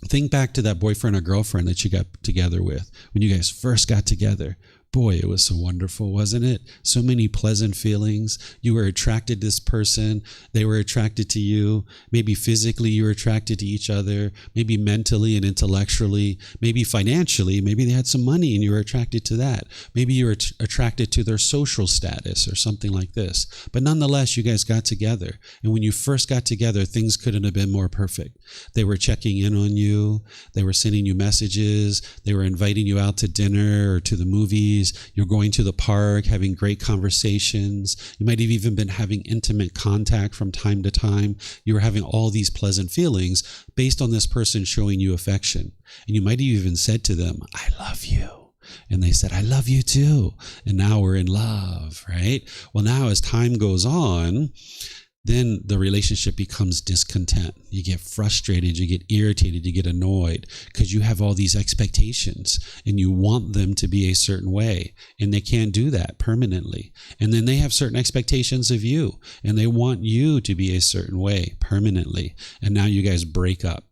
think back to that boyfriend or girlfriend that you got together with when you guys first got together. Boy, it was so wonderful, wasn't it? So many pleasant feelings. You were attracted to this person. They were attracted to you. Maybe physically you were attracted to each other. Maybe mentally and intellectually. Maybe financially. Maybe they had some money and you were attracted to that. Maybe you were attracted to their social status or something like this. But nonetheless, you guys got together. And when you first got together, things couldn't have been more perfect. They were checking in on you. They were sending you messages. They were inviting you out to dinner or to the movies. You're going to the park, having great conversations. You might have even been having intimate contact from time to time. You were having all these pleasant feelings based on this person showing you affection. And you might have even said to them, "I love you." And they said, "I love you too." And now we're in love, right? Well, now as time goes on, then the relationship becomes discontent. You get frustrated, you get irritated, you get annoyed, because you have all these expectations and you want them to be a certain way, and they can't do that permanently. And then they have certain expectations of you, and they want you to be a certain way permanently. And now you guys break up.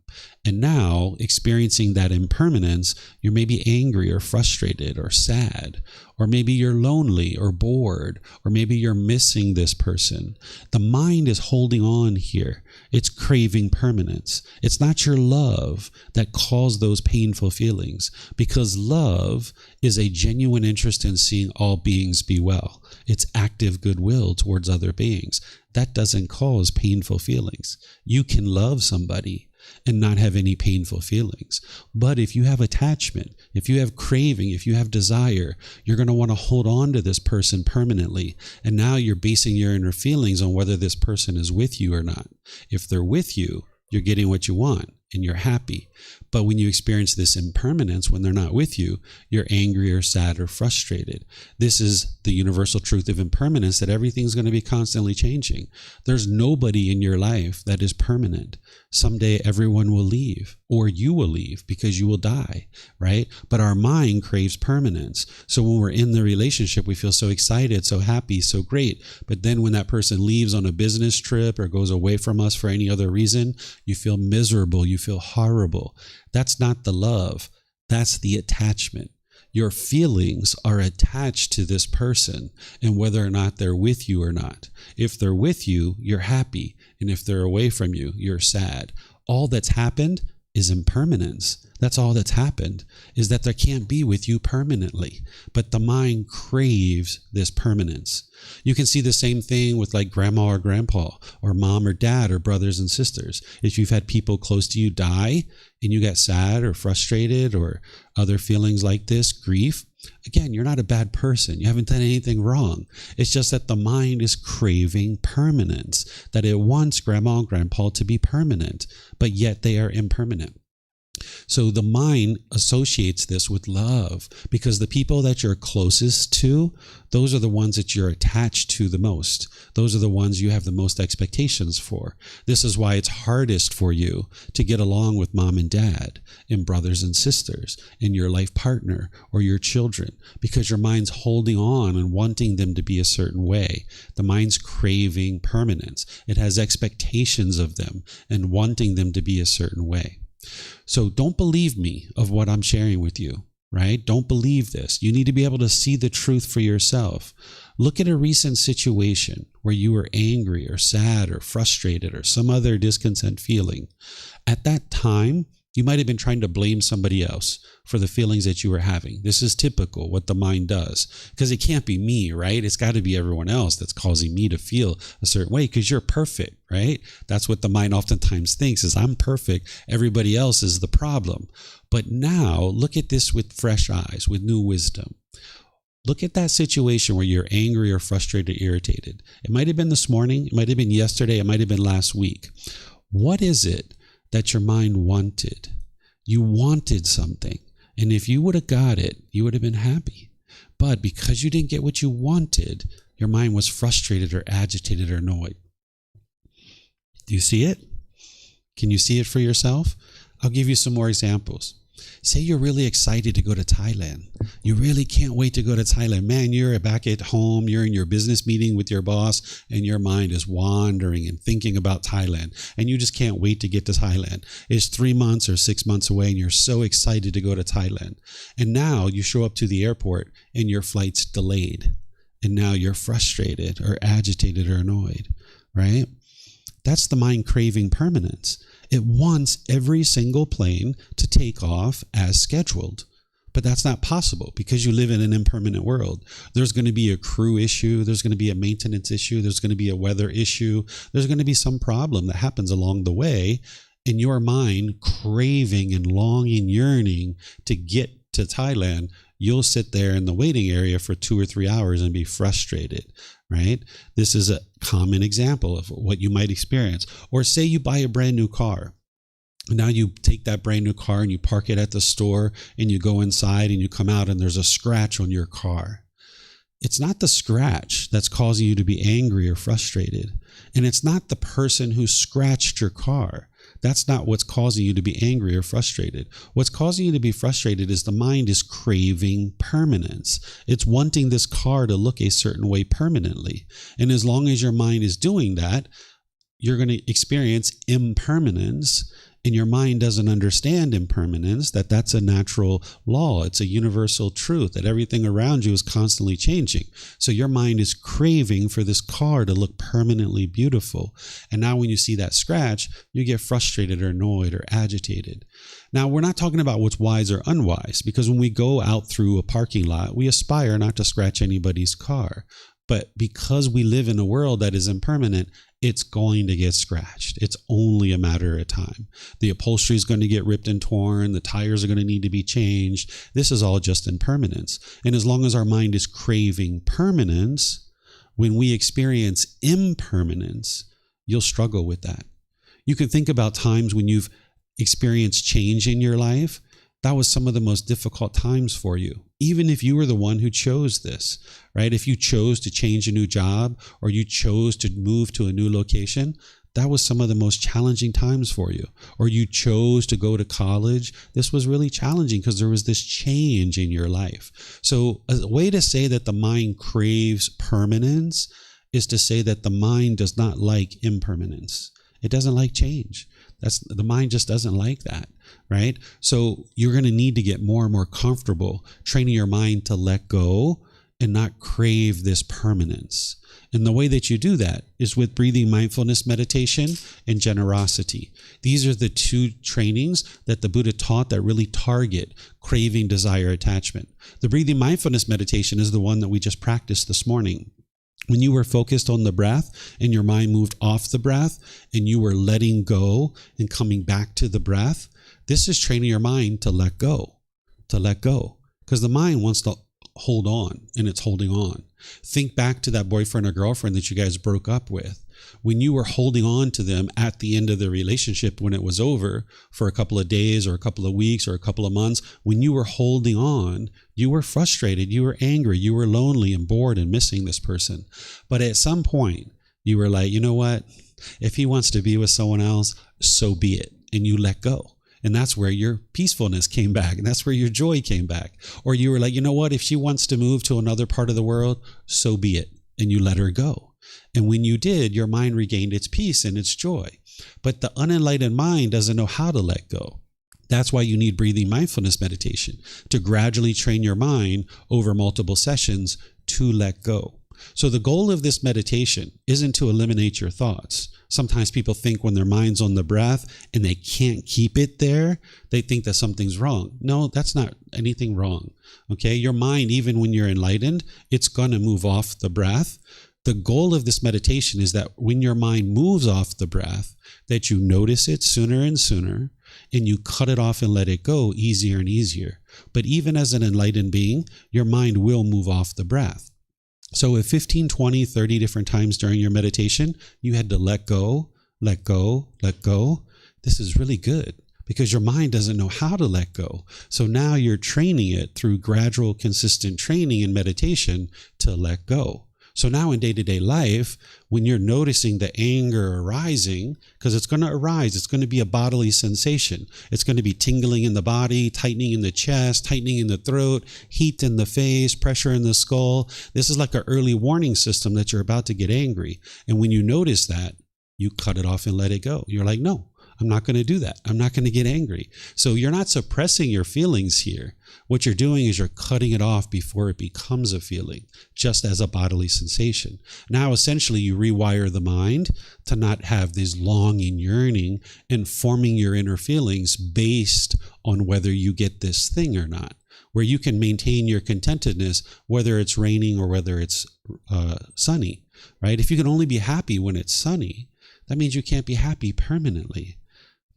And now, experiencing that impermanence, you're maybe angry or frustrated or sad, or maybe you're lonely or bored, or maybe you're missing this person. The mind is holding on here. It's craving permanence. It's not your love that caused those painful feelings, because love is a genuine interest in seeing all beings be well. It's active goodwill towards other beings. That doesn't cause painful feelings. You can love somebody and not have any painful feelings. But if you have attachment, if you have craving, if you have desire, you're going to want to hold on to this person permanently. And now you're basing your inner feelings on whether this person is with you or not. If they're with you, you're getting what you want. and you're happy. But when you experience this impermanence, when they're not with you, you're angry or sad or frustrated. This is the universal truth of impermanence, that everything's going to be constantly changing. There's nobody in your life that is permanent. Someday everyone will leave, or you will leave because you will die, right? But our mind craves permanence. So when we're in the relationship, we feel so excited, so happy, so great. But then when that person leaves on a business trip or goes away from us for any other reason, you feel miserable, you feel horrible. That's not the love. That's the attachment. Your feelings are attached to this person and whether or not they're with you or not. If they're with you, you're happy. And if they're away from you, you're sad. All that's happened is impermanence. That's all that's happened, is that they can't be with you permanently. But the mind craves this permanence. You can see the same thing with like grandma or grandpa, or mom or dad, or brothers and sisters. If you've had people close to you die and you get sad or frustrated or other feelings like this, grief, again, you're not a bad person. You haven't done anything wrong. It's just that the mind is craving permanence, that it wants grandma and grandpa to be permanent, but yet they are impermanent. So the mind associates this with love, because the people that you're closest to, those are the ones that you're attached to the most. Those are the ones you have the most expectations for. This is why it's hardest for you to get along with mom and dad and brothers and sisters and your life partner or your children, because your mind's holding on and wanting them to be a certain way. The mind's craving permanence. It has expectations of them and wanting them to be a certain way. So don't believe me of what I'm sharing with you, right? Don't believe this. You need to be able to see the truth for yourself. Look at a recent situation where you were angry or sad or frustrated or some other discontent feeling. At that time, you might have been trying to blame somebody else for the feelings that you were having. This is typical, what the mind does, because it can't be me, right? It's got to be everyone else that's causing me to feel a certain way, because you're perfect, right? That's what the mind oftentimes thinks, is I'm perfect. Everybody else is the problem. But now look at this with fresh eyes, with new wisdom. Look at that situation where you're angry or frustrated, irritated. It might have been this morning. It might have been yesterday. It might have been last week. What is it that your mind wanted? You wanted something. And if you would have got it, you would have been happy. But because you didn't get what you wanted, your mind was frustrated or agitated or annoyed. Do you see it? Can you see it for yourself? I'll give you some more examples. Say you're really excited to go to Thailand. You really can't wait to go to Thailand. Man, you're back at home, you're in your business meeting with your boss, and your mind is wandering and thinking about Thailand. And you just can't wait to get to Thailand. It's 3 months or 6 months away, and you're so excited to go to Thailand. And now you show up to the airport, and your flight's delayed. And now you're frustrated or agitated or annoyed, right? That's the mind craving permanence. It wants every single plane to take off as scheduled. But that's not possible because you live in an impermanent world. There's going to be a crew issue. There's going to be a maintenance issue. There's going to be a weather issue. There's going to be some problem that happens along the way. And your mind craving and longing, yearning to get to Thailand, you'll sit there in the waiting area for 2 or 3 hours and be frustrated, right? This is a common example of what you might experience. Or say you buy a brand new car. Now you take that brand new car and you park it at the store and you go inside and you come out and there's a scratch on your car. It's not the scratch that's causing you to be angry or frustrated. And it's not the person who scratched your car. That's not what's causing you to be angry or frustrated. What's causing you to be frustrated is the mind is craving permanence. It's wanting this car to look a certain way permanently. And as long as your mind is doing that, you're going to experience impermanence. And your mind doesn't understand impermanence, that's a natural law. It's a universal truth that everything around you is constantly changing. So your mind is craving for this car to look permanently beautiful. And now when you see that scratch, you get frustrated or annoyed or agitated. Now, we're not talking about what's wise or unwise, because when we go out through a parking lot, we aspire not to scratch anybody's car. But because we live in a world that is impermanent, it's going to get scratched. It's only a matter of time. The upholstery is going to get ripped and torn. The tires are going to need to be changed. This is all just impermanence. And as long as our mind is craving permanence, when we experience impermanence, you'll struggle with that. You can think about times when you've experience change in your life, that was some of the most difficult times for you, even if you were the one who chose this, right? If you chose to change a new job or you chose to move to a new location, that was some of the most challenging times for you. Or you chose to go to college. This was really challenging because there was this change in your life. So a way to say that the mind craves permanence is to say that the mind does not like impermanence. It doesn't like change. The mind just doesn't like that, right? So you're going to need to get more and more comfortable training your mind to let go and not crave this permanence. And the way that you do that is with breathing mindfulness meditation and generosity. These are the two trainings that the Buddha taught that really target craving, desire, attachment. The breathing mindfulness meditation is the one that we just practiced this morning. When you were focused on the breath and your mind moved off the breath and you were letting go and coming back to the breath, this is training your mind to let go, because the mind wants to hold on and it's holding on. Think back to that boyfriend or girlfriend that you guys broke up with. When you were holding on to them at the end of the relationship, when it was over for a couple of days or a couple of weeks or a couple of months, when you were holding on, you were frustrated, you were angry, you were lonely and bored and missing this person. But at some point, you were like, you know what? If he wants to be with someone else, so be it. And you let go. And that's where your peacefulness came back. And that's where your joy came back. Or you were like, you know what? If she wants to move to another part of the world, so be it. And you let her go. And when you did, your mind regained its peace and its joy. But the unenlightened mind doesn't know how to let go. That's why you need breathing mindfulness meditation, to gradually train your mind over multiple sessions to let go. So the goal of this meditation isn't to eliminate your thoughts. Sometimes people think when their mind's on the breath and they can't keep it there, they think that something's wrong. No, that's not anything wrong. Okay, your mind, even when you're enlightened, it's going to move off the breath. The goal of this meditation is that when your mind moves off the breath, that you notice it sooner and sooner, and you cut it off and let it go easier and easier. But even as an enlightened being, your mind will move off the breath. So if 15, 20, 30 different times during your meditation, you had to let go, let go, let go, this is really good because your mind doesn't know how to let go. So now you're training it through gradual, consistent training and meditation to let go. So now in day-to-day life, when you're noticing the anger arising, because it's going to arise, it's going to be a bodily sensation. It's going to be tingling in the body, tightening in the chest, tightening in the throat, heat in the face, pressure in the skull. This is like an early warning system that you're about to get angry. And when you notice that, you cut it off and let it go. You're like, no, I'm not going to do that. I'm not going to get angry. So you're not suppressing your feelings here. What you're doing is you're cutting it off before it becomes a feeling, just as a bodily sensation. Now, essentially, you rewire the mind to not have this longing, yearning, and forming your inner feelings based on whether you get this thing or not, where you can maintain your contentedness, whether it's raining or whether it's sunny, right? If you can only be happy when it's sunny, that means you can't be happy permanently.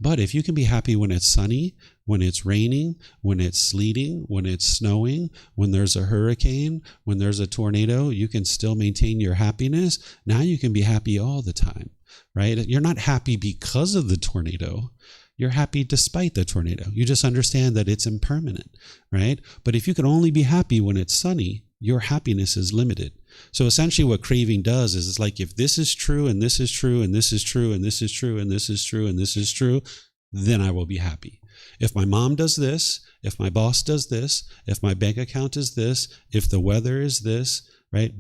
But if you can be happy when it's sunny, when it's raining, when it's sleeting, when it's snowing, when there's a hurricane, when there's a tornado, you can still maintain your happiness. Now you can be happy all the time, right? You're not happy because of the tornado. You're happy despite the tornado. You just understand that it's impermanent, right? But if you can only be happy when it's sunny, your happiness is limited. So essentially what craving does is it's like, if this is true and this is true and this is true and this is true and this is true and this is true, then I will be happy. If my mom does this, if my boss does this, if my bank account is this, if the weather is this, right?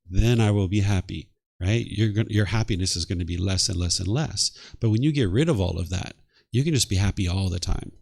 Then I will be happy, right? Your happiness is going to be less and less and less. But when you get rid of all of that, you can just be happy all the time.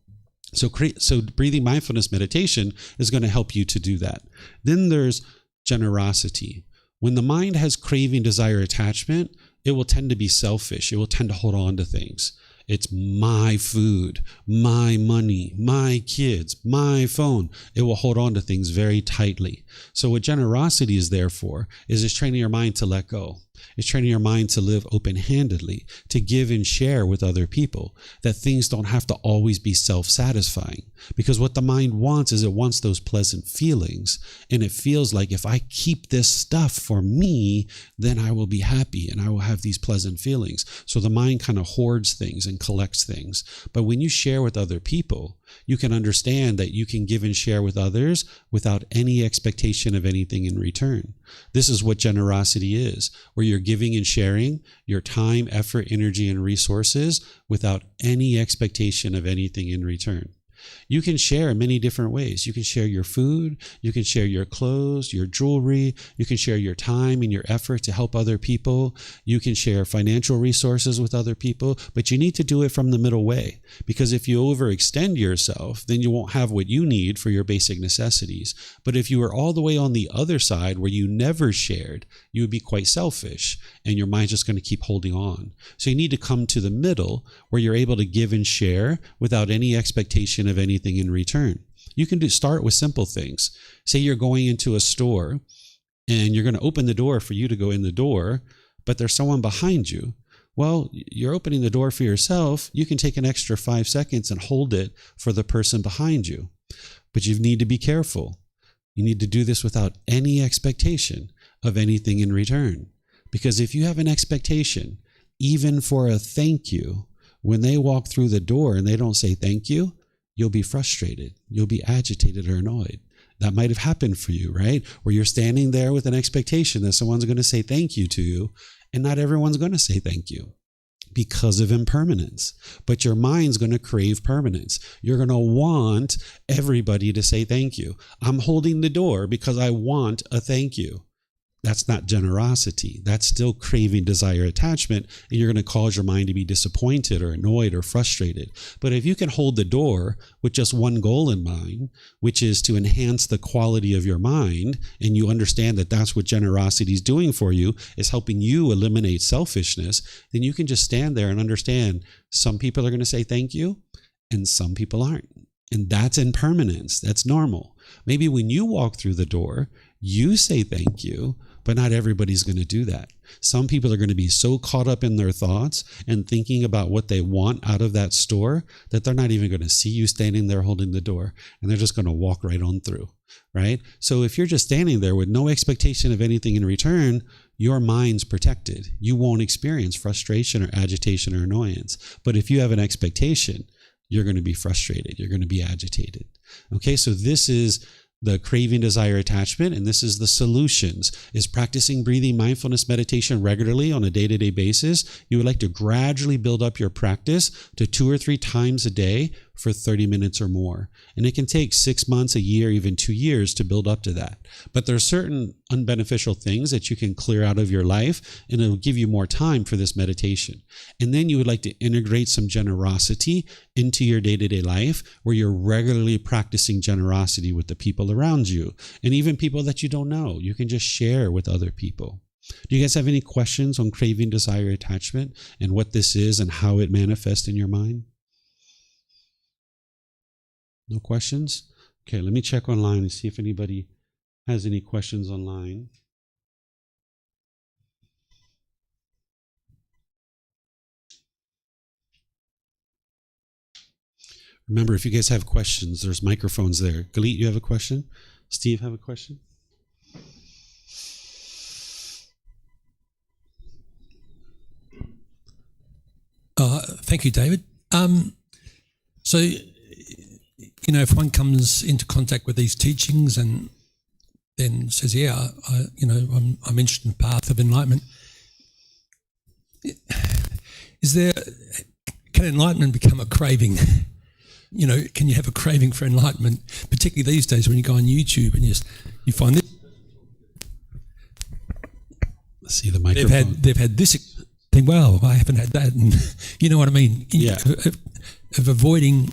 So breathing mindfulness meditation is going to help you to do that. Then there's generosity. When the mind has craving, desire, attachment, it will tend to be selfish. It will tend to hold on to things. It's my food, my money, my kids, my phone. It will hold on to things very tightly. So what generosity is there for is just training your mind to let go. It's training your mind to live open-handedly, to give and share with other people, that things don't have to always be self-satisfying. Because what the mind wants is it wants those pleasant feelings. And it feels like if I keep this stuff for me, then I will be happy and I will have these pleasant feelings. So the mind kind of hoards things and collects things. But when you share with other people, you can understand that you can give and share with others without any expectation of anything in return. This is what generosity is, where you're giving and sharing your time, effort, energy, and resources without any expectation of anything in return. You can share in many different ways. You can share your food, you can share your clothes, your jewelry, you can share your time and your effort to help other people. You can share financial resources with other people, but you need to do it from the middle way. Because if you overextend yourself, then you won't have what you need for your basic necessities. But if you were all the way on the other side where you never shared, you would be quite selfish and your mind's just going to keep holding on. So you need to come to the middle where you're able to give and share without any expectation of anything in return. You can start with simple things. Say you're going into a store and you're going to open the door for you to go in the door, but there's someone behind you. Well, you're opening the door for yourself. You can take an extra 5 seconds and hold it for the person behind you. But you need to be careful. You need to do this without any expectation of anything in return. Because if you have an expectation, even for a thank you, when they walk through the door and they don't say thank you, you'll be frustrated. You'll be agitated or annoyed. That might have happened for you, right? Where you're standing there with an expectation that someone's going to say thank you to you, and not everyone's going to say thank you because of impermanence. But your mind's going to crave permanence. You're going to want everybody to say thank you. I'm holding the door because I want a thank you. That's not generosity. That's still craving, desire, attachment, and you're going to cause your mind to be disappointed or annoyed or frustrated. But if you can hold the door with just one goal in mind, which is to enhance the quality of your mind, and you understand that that's what generosity is doing for you, is helping you eliminate selfishness, then you can just stand there and understand some people are going to say thank you and some people aren't. And that's impermanence. That's normal. Maybe when you walk through the door, you say thank you, but not everybody's going to do that. Some people are going to be so caught up in their thoughts and thinking about what they want out of that store that they're not even going to see you standing there holding the door, and they're just going to walk right on through, right? So if you're just standing there with no expectation of anything in return, your mind's protected. You won't experience frustration or agitation or annoyance. But if you have an expectation, you're going to be frustrated. You're going to be agitated. Okay, so this is the craving, desire, attachment, and this is the solutions, is practicing breathing mindfulness meditation regularly on a day-to-day basis. You would like to gradually build up your practice to 2 or 3 times a day for 30 minutes or more. And it can take 6 months, a year, even 2 years to build up to that. But there are certain unbeneficial things that you can clear out of your life, and it'll give you more time for this meditation. And then you would like to integrate some generosity into your day-to-day life, where you're regularly practicing generosity with the people around you, and even people that you don't know. You can just share with other people. Do you guys have any questions on craving, desire, attachment, and what this is and how it manifests in your mind? No questions? Okay, let me check online and see if anybody has any questions online. Remember, if you guys have questions, there's microphones there. Galit, you have a question? Steve, have a question? Thank you, David. So, if one comes into contact with these teachings and then says, "Yeah, I'm interested in the path of enlightenment," can enlightenment become a craving? Can you have a craving for enlightenment, particularly these days when you go on YouTube and you find this? Let's see the microphone. They've had this thing. Well, I haven't had that, and you know what I mean. Yeah. Of avoiding,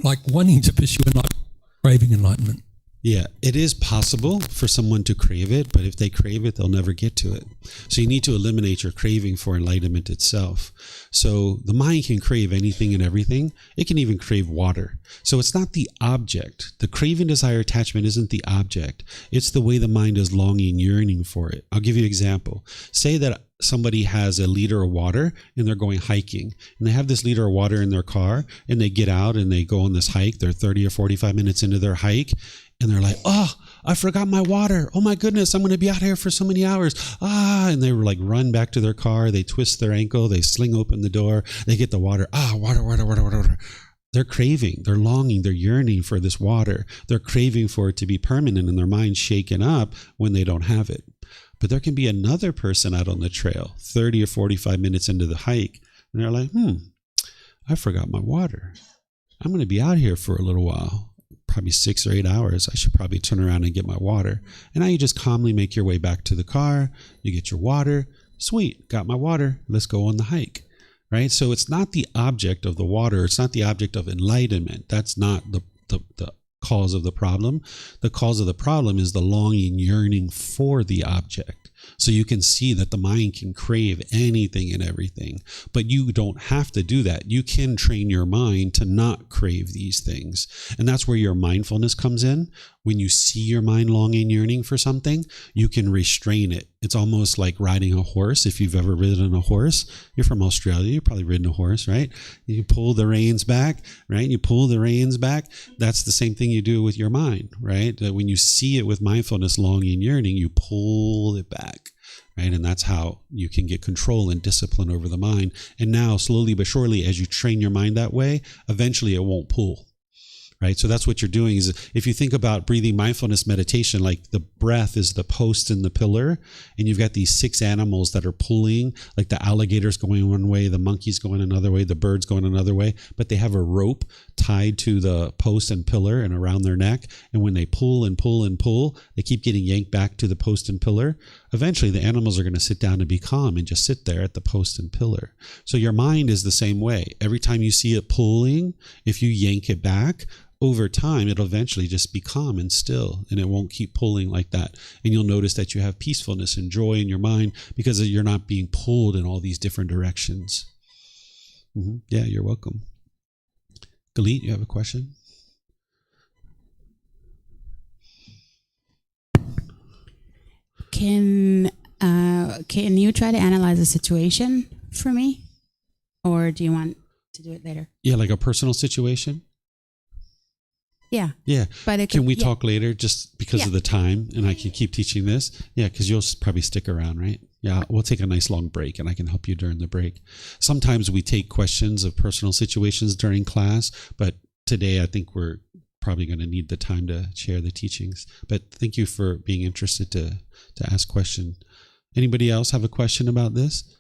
like wanting to pursue enlightenment, craving enlightenment. Yeah, it is possible for someone to crave it, but if they crave it, they'll never get to it. So you need to eliminate your craving for enlightenment itself. So the mind can crave anything and everything. It can even crave water. So it's not the object. The craving, desire, attachment isn't the object. It's the way the mind is longing, yearning for it. I'll give you an example. Say that somebody has a liter of water and they're going hiking, and they have this liter of water in their car, and they get out and they go on this hike. They're 30 or 45 minutes into their hike, and they're like, oh, I forgot my water. Oh my goodness, I'm going to be out here for so many hours. And they like run back to their car. They twist their ankle. They sling open the door. They get the water. Water. They're craving, they're longing, they're yearning for this water. They're craving for it to be permanent, and their mind's shaken up when they don't have it. But there can be another person out on the trail, 30 or 45 minutes into the hike, and they're like, I forgot my water. I'm going to be out here for a little while, probably 6 or 8 hours. I should probably turn around and get my water. And now you just calmly make your way back to the car. You get your water. Sweet, got my water. Let's go on the hike. Right? So it's not the object of the water. It's not the object of enlightenment. That's not the cause of the problem. The cause of the problem is the longing, yearning for the object. So you can see that the mind can crave anything and everything, but you don't have to do that. You can train your mind to not crave these things. And that's where your mindfulness comes in. When you see your mind longing, yearning for something, you can restrain it. It's almost like riding a horse. If you've ever ridden a horse, you're from Australia, you've probably ridden a horse, right? You pull the reins back, right? You pull the reins back. That's the same thing you do with your mind, right? That when you see it with mindfulness, longing, yearning, you pull it back. Right? And that's how you can get control and discipline over the mind. And now, slowly but surely, as you train your mind that way, eventually it won't pull. Right? So that's what you're doing. Is if you think about breathing mindfulness meditation, like the breath is the post and the pillar, and you've got these 6 animals that are pulling, like the alligators going one way, the monkeys going another way, the birds going another way, but they have a rope tied to the post and pillar and around their neck. And when they pull and pull and pull, they keep getting yanked back to the post and pillar. Eventually, the animals are going to sit down and be calm and just sit there at the post and pillar. So your mind is the same way. Every time you see it pulling, if you yank it back, over time, it'll eventually just be calm and still, and it won't keep pulling like that. And you'll notice that you have peacefulness and joy in your mind because you're not being pulled in all these different directions. Yeah, you're welcome. Galit, you have a question? Can you try to analyze a situation for me, or do you want to do it later? Yeah, like a personal situation. Yeah. But can we talk later just because of the time, and I can keep teaching this? Yeah, because you'll probably stick around, right? Yeah, we'll take a nice long break, and I can help you during the break. Sometimes we take questions of personal situations during class, but today I think we're probably going to need the time to share the teachings. But thank you for being interested to ask question. Anybody else have a question about this?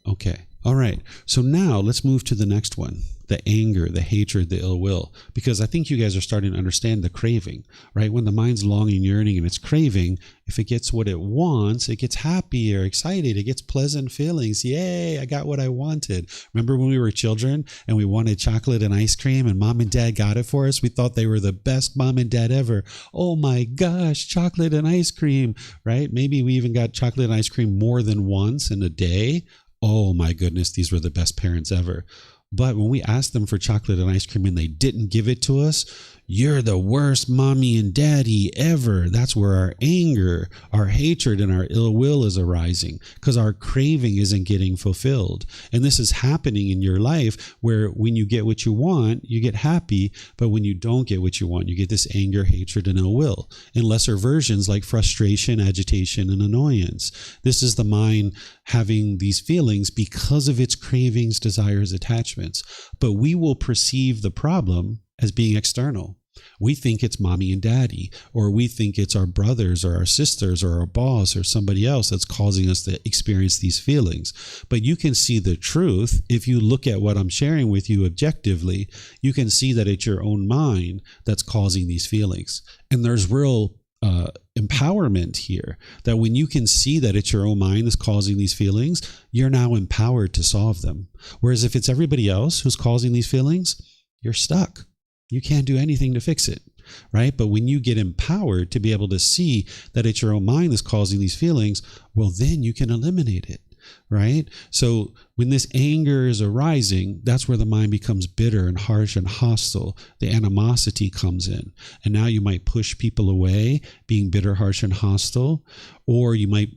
Okay. All right. So now let's move to the next one. The anger, the hatred, the ill will, because I think you guys are starting to understand the craving, right? When the mind's longing, yearning, and it's craving, if it gets what it wants, it gets happy or excited. It gets pleasant feelings. Yay, I got what I wanted. Remember when we were children and we wanted chocolate and ice cream and mom and dad got it for us? We thought they were the best mom and dad ever. Oh my gosh, chocolate and ice cream, right? Maybe we even got chocolate and ice cream more than once in a day. Oh my goodness, these were the best parents ever. But when we asked them for chocolate and ice cream and they didn't give it to us, you're the worst mommy and daddy ever. That's where our anger, our hatred, and our ill will is arising because our craving isn't getting fulfilled. And this is happening in your life where when you get what you want, you get happy. But when you don't get what you want, you get this anger, hatred, and ill will. In lesser versions like frustration, agitation, and annoyance. This is the mind having these feelings because of its cravings, desires, attachments. But we will perceive the problem as being external. We think it's mommy and daddy, or we think it's our brothers or our sisters or our boss or somebody else that's causing us to experience these feelings. But you can see the truth if you look at what I'm sharing with you objectively. You can see that it's your own mind that's causing these feelings. And there's real empowerment here, that when you can see that it's your own mind that's causing these feelings, you're now empowered to solve them. Whereas if it's everybody else who's causing these feelings, you're stuck. You can't do anything to fix it. right? But when you get empowered to be able to see that it's your own mind that's causing these feelings, well, then you can eliminate it, right? So when this anger is arising, that's where the mind becomes bitter and harsh and hostile. The animosity comes in. And now you might push people away, being bitter, harsh, and hostile, or you might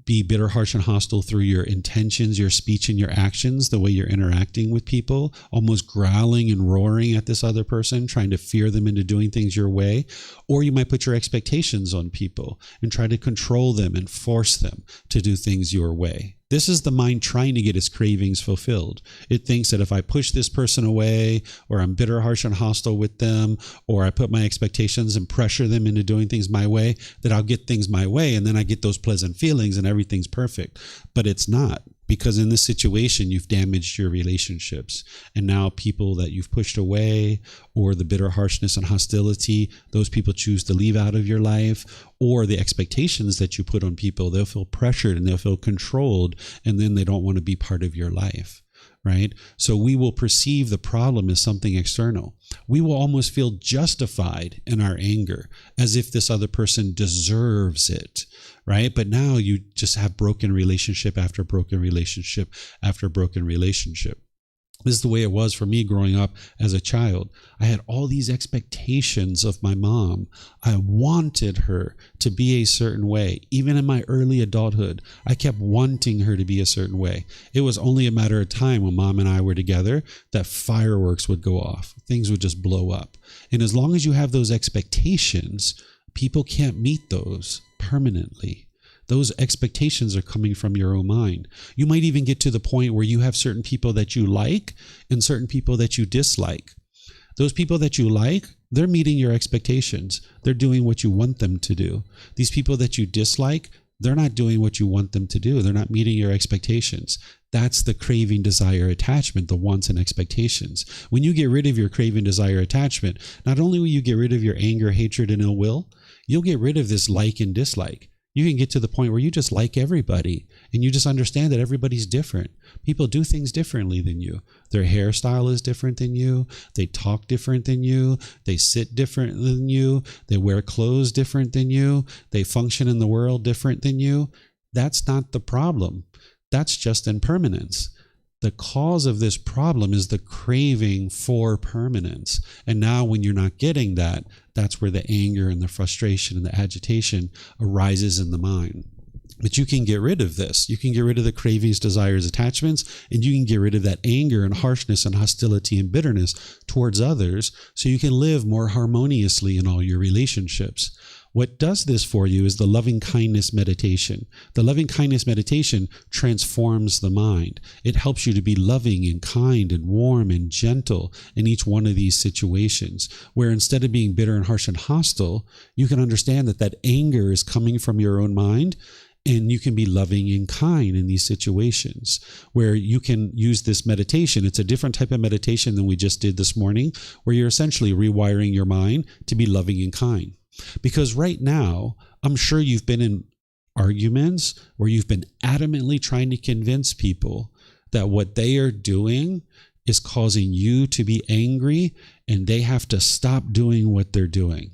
be bitter, harsh, and hostile through your intentions, your speech, and your actions, the way you're interacting with people, almost growling and roaring at this other person, trying to fear them into doing things your way. Or you might put your expectations on people and try to control them and force them to do things your way. This is the mind trying to get its cravings fulfilled. It thinks that if I push this person away, or I'm bitter, harsh, and hostile with them, or I put my expectations and pressure them into doing things my way, that I'll get things my way, and then I get those pleasant feelings and everything's perfect. But it's not, because in this situation, you've damaged your relationships. And now people that you've pushed away, or the bitter harshness and hostility, those people choose to leave out of your life, or the expectations that you put on people, they'll feel pressured and they'll feel controlled, and then they don't want to be part of your life, right? So we will perceive the problem as something external. We will almost feel justified in our anger, as if this other person deserves it, right? But now you just have broken relationship after broken relationship after broken relationship. This is the way it was for me growing up as a child. I had all these expectations of my mom. I wanted her to be a certain way. Even in my early adulthood, I kept wanting her to be a certain way. It was only a matter of time when mom and I were together that fireworks would go off. Things would just blow up. And as long as you have those expectations, people can't meet those permanently. Those expectations are coming from your own mind. You might even get to the point where you have certain people that you like and certain people that you dislike. Those people that you like, they're meeting your expectations. They're doing what you want them to do. These people that you dislike, they're not doing what you want them to do. They're not meeting your expectations. That's the craving, desire, attachment, the wants and expectations. When you get rid of your craving, desire, attachment, not only will you get rid of your anger, hatred, and ill will, you'll get rid of this like and dislike. You can get to the point where you just like everybody, and you just understand that everybody's different. People do things differently than you. Their hairstyle is different than you. They talk different than you. They sit different than you. They wear clothes different than you. They function in the world different than you. That's not the problem. That's just impermanence. The cause of this problem is the craving for permanence. And now when you're not getting that, that's where the anger and the frustration and the agitation arises in the mind. But you can get rid of this. You can get rid of the cravings, desires, attachments, and you can get rid of that anger and harshness and hostility and bitterness towards others, so you can live more harmoniously in all your relationships. What does this for you is the loving kindness meditation. The loving kindness meditation transforms the mind. It helps you to be loving and kind and warm and gentle in each one of these situations, where instead of being bitter and harsh and hostile, you can understand that that anger is coming from your own mind, and you can be loving and kind in these situations, where you can use this meditation. It's a different type of meditation than we just did this morning, where you're essentially rewiring your mind to be loving and kind. Because right now, I'm sure you've been in arguments where you've been adamantly trying to convince people that what they are doing is causing you to be angry, and they have to stop doing what they're doing,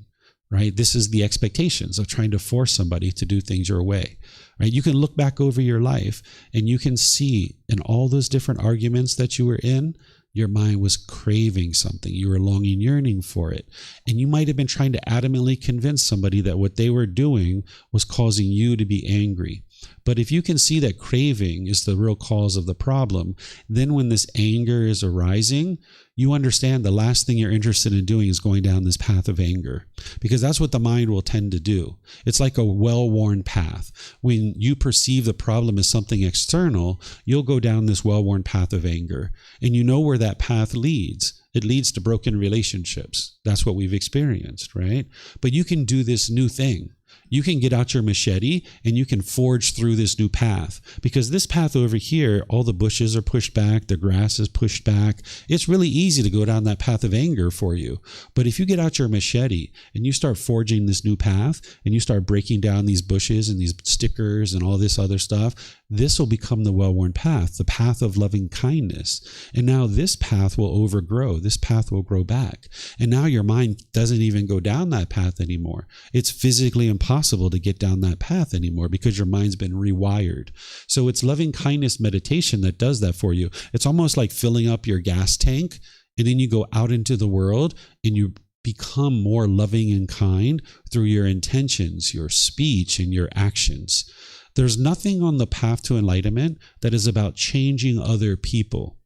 right? This is the expectations of trying to force somebody to do things your way, right? You can look back over your life and you can see in all those different arguments that you were in, your mind was craving something. You were longing, yearning for it. And you might have been trying to adamantly convince somebody that what they were doing was causing you to be angry. But if you can see that craving is the real cause of the problem, then when this anger is arising, you understand the last thing you're interested in doing is going down this path of anger, because that's what the mind will tend to do. It's like a well-worn path. When you perceive the problem as something external, you'll go down this well-worn path of anger, and you know where that path leads. It leads to broken relationships. That's what we've experienced, right? But you can do this new thing. You can get out your machete and you can forge through this new path, because this path over here, all the bushes are pushed back, the grass is pushed back. It's really easy to go down that path of anger for you. But if you get out your machete and you start forging this new path and you start breaking down these bushes and these stickers and all this other stuff, this will become the well-worn path, the path of loving kindness. And now this path will overgrow. This path will grow back. And now your mind doesn't even go down that path anymore. It's physically impossible to get down that path anymore because your mind's been rewired. So it's loving kindness meditation that does that for you. It's almost like filling up your gas tank, and then you go out into the world and you become more loving and kind through your intentions, your speech, and your actions. There's nothing on the path to enlightenment that is about changing other people.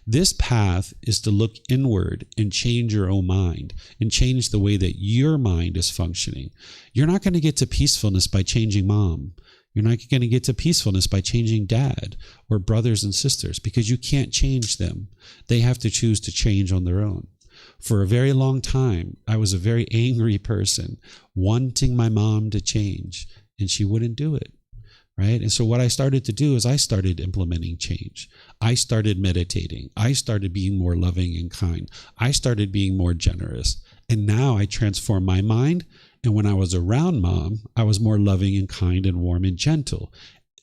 This path is to look inward and change your own mind and change the way that your mind is functioning. You're not going to get to peacefulness by changing mom. You're not going to get to peacefulness by changing dad or brothers and sisters, because you can't change them. They have to choose to change on their own. For a very long time, I was a very angry person, wanting my mom to change, and she wouldn't do it. Right? And so what I started to do is I started implementing change. I started meditating. I started being more loving and kind. I started being more generous. And now I transform my mind. And when I was around mom, I was more loving and kind and warm and gentle.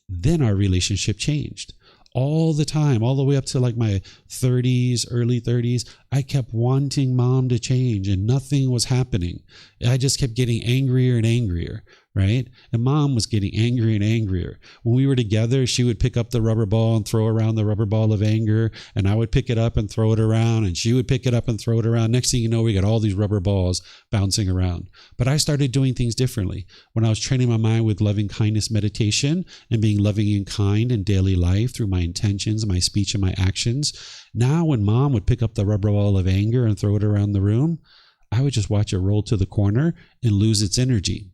Then our relationship changed. All the time, all the way up to like my 30s, early 30s, I kept wanting mom to change and nothing was happening. I just kept getting angrier and angrier, right? And mom was getting angrier and angrier. When we were together, she would pick up the rubber ball and throw around the rubber ball of anger, and I would pick it up and throw it around, and she would pick it up and throw it around. Next thing you know, we got all these rubber balls bouncing around. But I started doing things differently. When I was training my mind with loving kindness meditation and being loving and kind in daily life through my intentions, my speech, and my actions, now when mom would pick up the rubber ball of anger and throw it around the room, I would just watch it roll to the corner and lose its energy.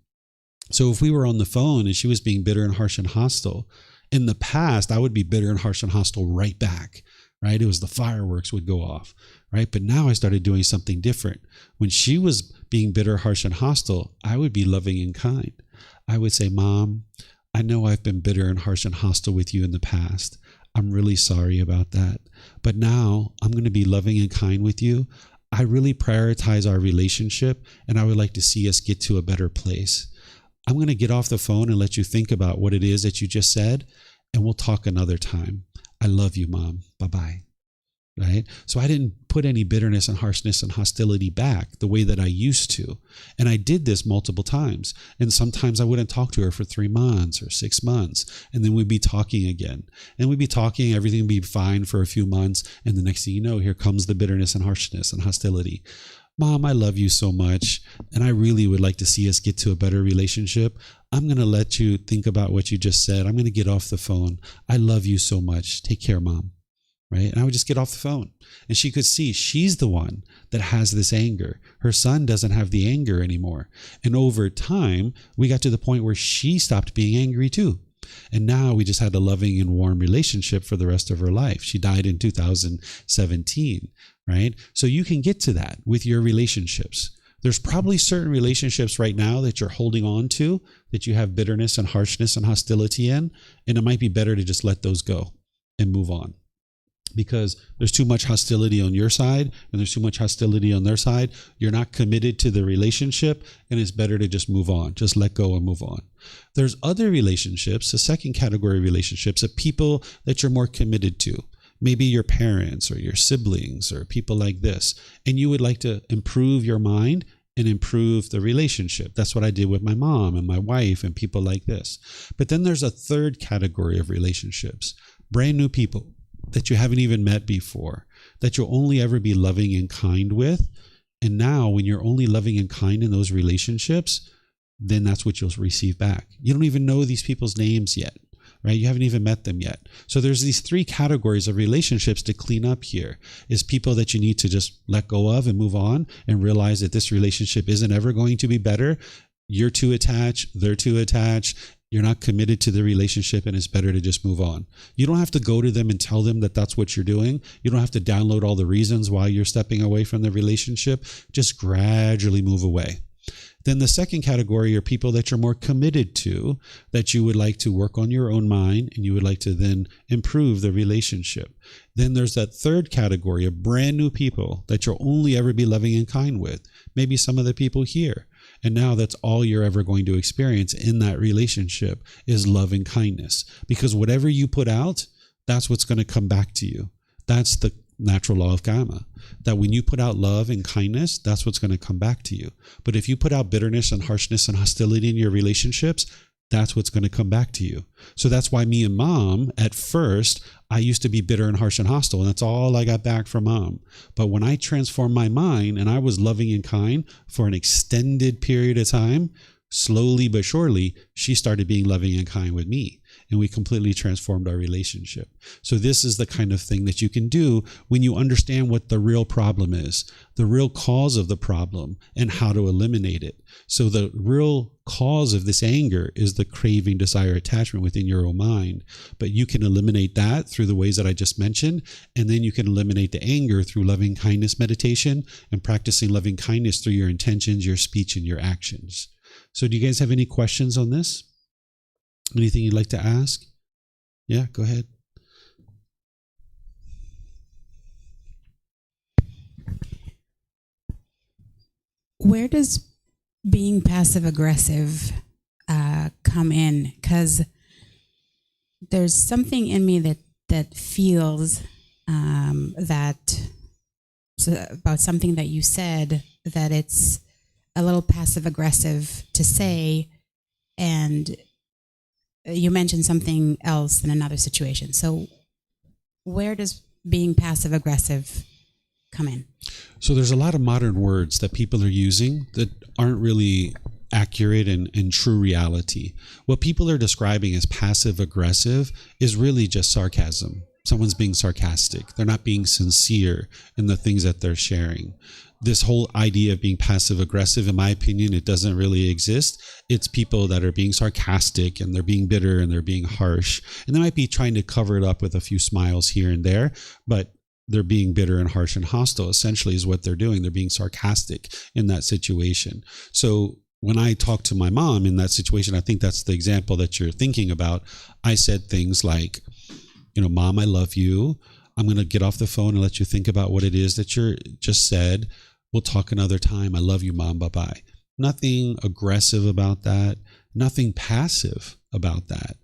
So if we were on the phone and she was being bitter and harsh and hostile, in the past, I would be bitter and harsh and hostile right back, right? It was the fireworks would go off, right? But now I started doing something different. When she was being bitter, harsh, and hostile, I would be loving and kind. I would say, Mom, I know I've been bitter and harsh and hostile with you in the past. I'm really sorry about that. But now I'm going to be loving and kind with you. I really prioritize our relationship, and I would like to see us get to a better place. I'm going to get off the phone and let you think about what it is that you just said, and we'll talk another time. I love you, Mom. Bye-bye. Right? So I didn't put any bitterness and harshness and hostility back the way that I used to. And I did this multiple times. And sometimes I wouldn't talk to her for 3 months or 6 months. And then we'd be talking again. And we'd be talking, everything would be fine for a few months. And the next thing you know, here comes the bitterness and harshness and hostility. Mom, I love you so much, and I really would like to see us get to a better relationship. I'm going to let you think about what you just said. I'm going to get off the phone. I love you so much. Take care, Mom. Right? And I would just get off the phone. And she could see she's the one that has this anger. Her son doesn't have the anger anymore. And over time, we got to the point where she stopped being angry too. And now we just had a loving and warm relationship for the rest of her life. She died in 2017, right? So you can get to that with your relationships. There's probably certain relationships right now that you're holding on to, that you have bitterness and harshness and hostility in, and it might be better to just let those go and move on. Because there's too much hostility on your side and there's too much hostility on their side. You're not committed to the relationship, and it's better to just move on. Just let go and move on. There's other relationships, the second category relationships, of people that you're more committed to. Maybe your parents or your siblings or people like this. And you would like to improve your mind and improve the relationship. That's what I did with my mom and my wife and people like this. But then there's a third category of relationships. Brand new people that you haven't even met before, that you'll only ever be loving and kind with. And now when you're only loving and kind in those relationships, then that's what you'll receive back. You don't even know these people's names yet, right? You haven't even met them yet. So there's these 3 categories of relationships to clean up here. Is people that you need to just let go of and move on and realize that this relationship isn't ever going to be better. You're too attached, they're too attached. You're not committed to the relationship, and it's better to just move on. You don't have to go to them and tell them that that's what you're doing. You don't have to download all the reasons why you're stepping away from the relationship. Just gradually move away. Then the second category are people that you're more committed to, that you would like to work on your own mind and you would like to then improve the relationship. Then there's that third category of brand new people that you'll only ever be loving and kind with. Maybe some of the people here. And now that's all you're ever going to experience in that relationship is love and kindness. Because whatever you put out, that's what's going to come back to you. That's the natural law of karma, that when you put out love and kindness, that's what's going to come back to you. But if you put out bitterness and harshness and hostility in your relationships, that's what's going to come back to you. So that's why me and Mom, at first, I used to be bitter and harsh and hostile, and that's all I got back from Mom. But when I transformed my mind and I was loving and kind for an extended period of time, slowly but surely, she started being loving and kind with me. And we completely transformed our relationship. So this is the kind of thing that you can do when you understand what the real problem is, the real cause of the problem, and how to eliminate it. So the real cause of this anger is the craving, desire, attachment within your own mind. But you can eliminate that through the ways that I just mentioned. And then you can eliminate the anger through loving kindness meditation and practicing loving kindness through your intentions, your speech, and your actions. So do you guys have any questions on this? Anything you'd like to ask? Yeah, go ahead. Where does being passive aggressive come in? Because there's something in me that feels that about something that you said, that it's a little passive aggressive to say, and you mentioned something else in another situation. So where does being passive aggressive come in? So there's a lot of modern words that people are using that aren't really accurate and true reality. What people are describing as passive aggressive is really just sarcasm. Someone's being sarcastic. They're not being sincere in the things that they're sharing. This whole idea of being passive aggressive, in my opinion, it doesn't really exist. It's people that are being sarcastic and they're being bitter and they're being harsh. And they might be trying to cover it up with a few smiles here and there, but they're being bitter and harsh and hostile, essentially, is what they're doing. They're being sarcastic in that situation. So when I talk to my mom in that situation, I think that's the example that you're thinking about. I said things like, Mom, I love you. I'm going to get off the phone and let you think about what it is that you just said. We'll talk another time. I love you, Mom. Bye-bye. Nothing aggressive about that. Nothing passive about that.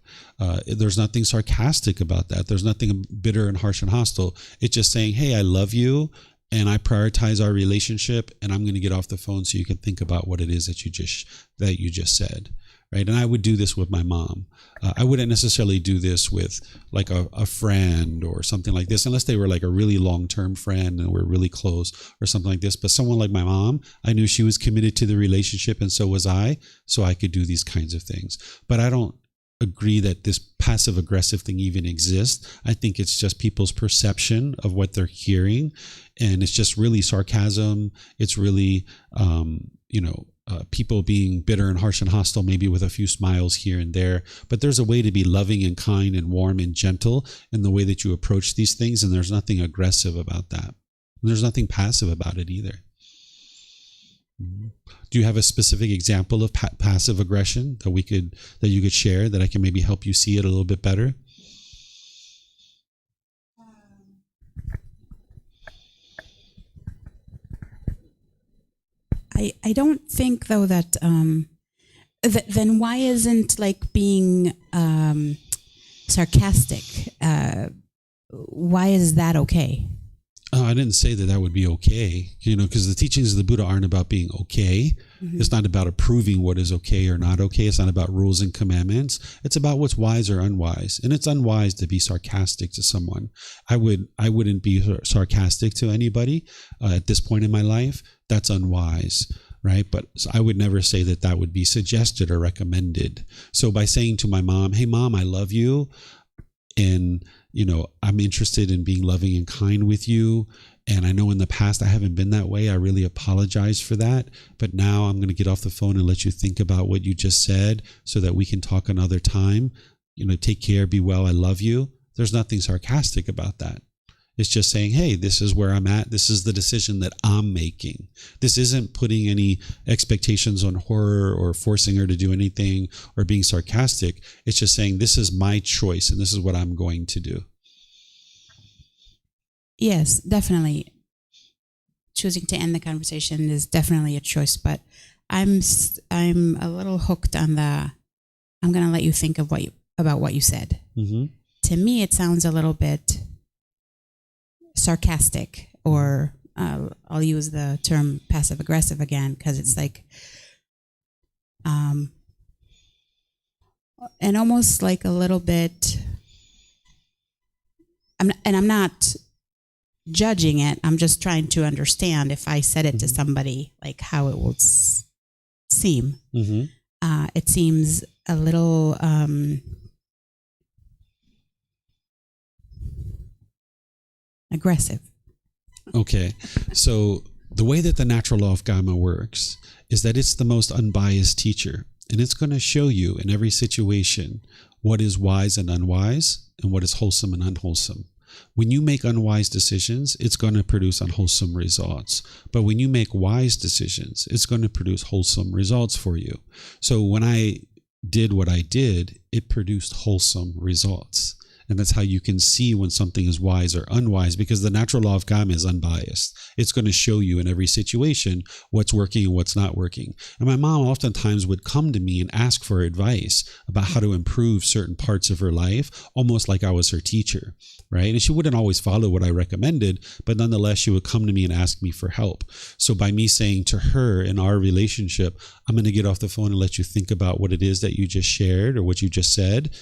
There's nothing sarcastic about that. There's nothing bitter and harsh and hostile. It's just saying, hey, I love you and I prioritize our relationship, and I'm going to get off the phone so you can think about what it is that you just said. Right? And I would do this with my mom. I wouldn't necessarily do this with like a friend or something like this, unless they were like a really long-term friend and we're really close or something like this. But someone like my mom, I knew she was committed to the relationship, and so was I, so I could do these kinds of things. But I don't agree that this passive aggressive thing even exists. I think it's just people's perception of what they're hearing, and it's just really sarcasm. It's really, people being bitter and harsh and hostile, maybe with a few smiles here and there. But there's a way to be loving and kind and warm and gentle in the way that you approach these things, and there's nothing aggressive about that. And there's nothing passive about it either. Do you have a specific example of passive aggression that you could share, that I can maybe help you see it a little bit better? I don't think, though, that then why isn't like being sarcastic? Why is that okay? I didn't say that would be okay, because the teachings of the Buddha aren't about being okay. Mm-hmm. It's not about approving what is okay or not okay. It's not about rules and commandments. It's about what's wise or unwise. And it's unwise to be sarcastic to someone. I wouldn't be sarcastic to anybody at this point in my life. That's unwise, right? But I would never say that would be suggested or recommended. So by saying to my mom, hey, Mom, I love you, and I'm interested in being loving and kind with you. And I know in the past I haven't been that way. I really apologize for that. But now I'm going to get off the phone and let you think about what you just said so that we can talk another time. Take care, be well, I love you. There's nothing sarcastic about that. It's just saying, hey, this is where I'm at. This is the decision that I'm making. This isn't putting any expectations on her or forcing her to do anything or being sarcastic. It's just saying, this is my choice and this is what I'm going to do. Yes, definitely. Choosing to end the conversation is definitely a choice, but I'm a little hooked on I'm going to let you think of about what you said. Mm-hmm. To me, it sounds a little bit sarcastic, or I'll use the term passive aggressive again, because it's like, and almost like a little bit. I'm not judging it. I'm just trying to understand if I said it to somebody, like how it will seem. Mm-hmm. It seems a little. Aggressive. Okay. So the way that the natural law of Gamma works is that it's the most unbiased teacher, and it's going to show you in every situation what is wise and unwise and what is wholesome and unwholesome. When you make unwise decisions, it's going to produce unwholesome results. But when you make wise decisions, it's going to produce wholesome results for you. So when I did what I did, it produced wholesome results. And that's how you can see when something is wise or unwise, because the natural law of Karma is unbiased. It's going to show you in every situation what's working and what's not working. And my mom oftentimes would come to me and ask for advice about how to improve certain parts of her life, almost like I was her teacher, right? And she wouldn't always follow what I recommended, but nonetheless, she would come to me and ask me for help. So by me saying to her in our relationship, I'm going to get off the phone and let you think about what it is that you just shared or what you just said,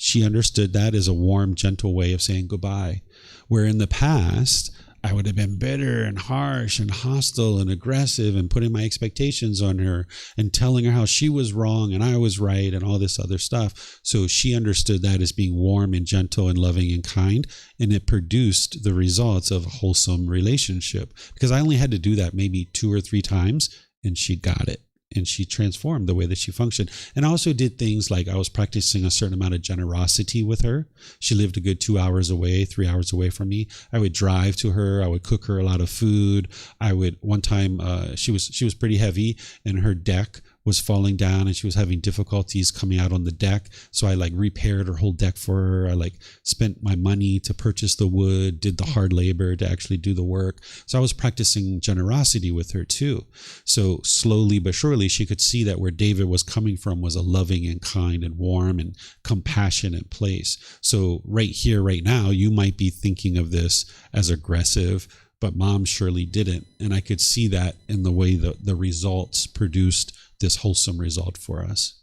she understood that as a warm, gentle way of saying goodbye. Where in the past, I would have been bitter and harsh and hostile and aggressive and putting my expectations on her and telling her how she was wrong and I was right and all this other stuff. So she understood that as being warm and gentle and loving and kind. And it produced the results of a wholesome relationship, because I only had to do that maybe 2 or 3 times and she got it. And she transformed the way that she functioned. And I also did things like I was practicing a certain amount of generosity with her. She lived a good 2 hours away, 3 hours away from me. I would drive to her. I would cook her a lot of food. One time, she was pretty heavy and her deck was falling down and she was having difficulties coming out on the deck. So I repaired her whole deck for her. I spent my money to purchase the wood, did the hard labor to actually do the work. So I was practicing generosity with her too. So slowly but surely she could see that where David was coming from was a loving and kind and warm and compassionate place. So right here, right now, you might be thinking of this as aggressive, but Mom surely didn't. And I could see that in the way the results produced this wholesome result for us.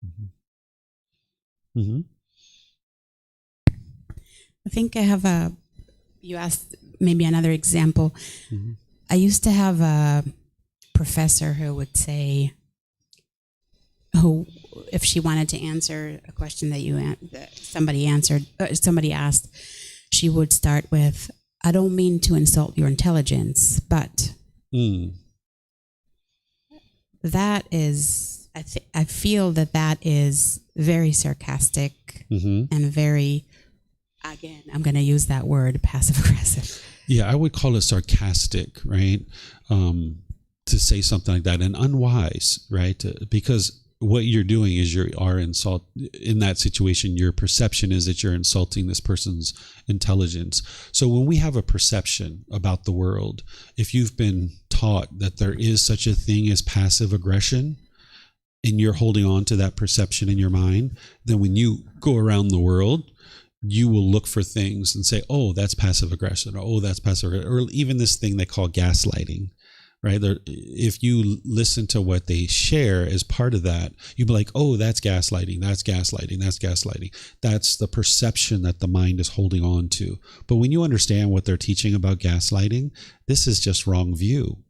Mm-hmm. Mm-hmm. I think I have you asked maybe another example. Mm-hmm. I used to have a professor who would say, if she wanted to answer a question that somebody asked, she would start with, I don't mean to insult your intelligence, but... That is, I feel that is very sarcastic and very, again, I'm going to use that word, passive aggressive. Yeah, I would call it sarcastic, right? To say something like that, and unwise, right? Because what you're doing is in that situation, your perception is that you're insulting this person's intelligence. So when we have a perception about the world, if you've been taught that there is such a thing as passive aggression, and you're holding on to that perception in your mind, then when you go around the world, you will look for things and say, oh, that's passive aggression, or oh, that's passive aggression, or even this thing they call gaslighting. Right? If you listen to what they share as part of that, you'd be like, oh, that's gaslighting, that's gaslighting, that's gaslighting. That's the perception that the mind is holding on to. But when you understand what they're teaching about gaslighting, this is just wrong view.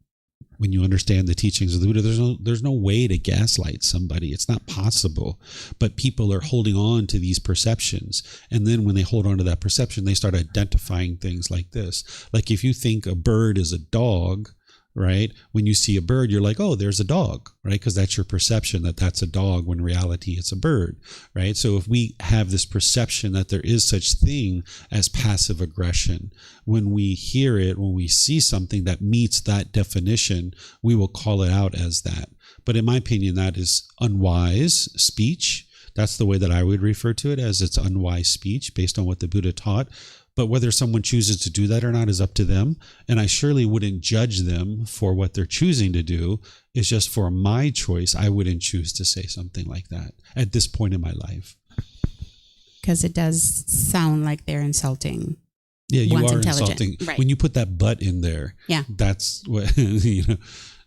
When you understand the teachings of the Buddha, there's no way to gaslight somebody. It's not possible. But people are holding on to these perceptions. And then when they hold on to that perception, they start identifying things like this. Like if you think a bird is a dog, right? When you see a bird, you're like, oh, there's a dog, right? Because that's your perception that that's a dog, when in reality it's a bird, right? So if we have this perception that there is such thing as passive aggression, when we hear it, when we see something that meets that definition, we will call it out as that. But in my opinion, that is unwise speech. That's the way that I would refer to it, as it's unwise speech based on what the Buddha taught. But whether someone chooses to do that or not is up to them. And I surely wouldn't judge them for what they're choosing to do. It's just for my choice, I wouldn't choose to say something like that at this point in my life. Because it does sound like they're insulting. Yeah, you are insulting. Right. When you put that but in there, yeah, that's what, you know.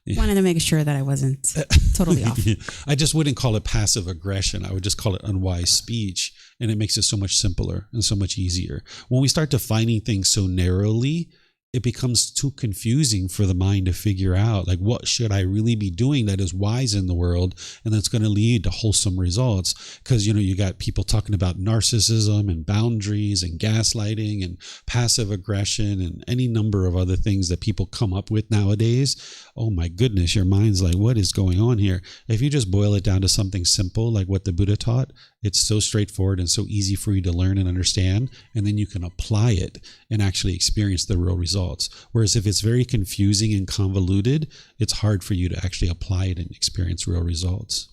Yeah. Wanted to make sure that I wasn't totally off. Yeah. I just wouldn't call it passive aggression. I would just call it unwise speech. And it makes it so much simpler and so much easier. When we start defining things so narrowly, it becomes too confusing for the mind to figure out, like, what should I really be doing that is wise in the world and that's going to lead to wholesome results? Because, you know, you got people talking about narcissism and boundaries and gaslighting and passive aggression and any number of other things that people come up with nowadays. Oh my goodness, your mind's like, what is going on here? If you just boil it down to something simple like what the Buddha taught, it's so straightforward and so easy for you to learn and understand, and then you can apply it and actually experience the real results. Whereas if it's very confusing and convoluted, it's hard for you to actually apply it and experience real results.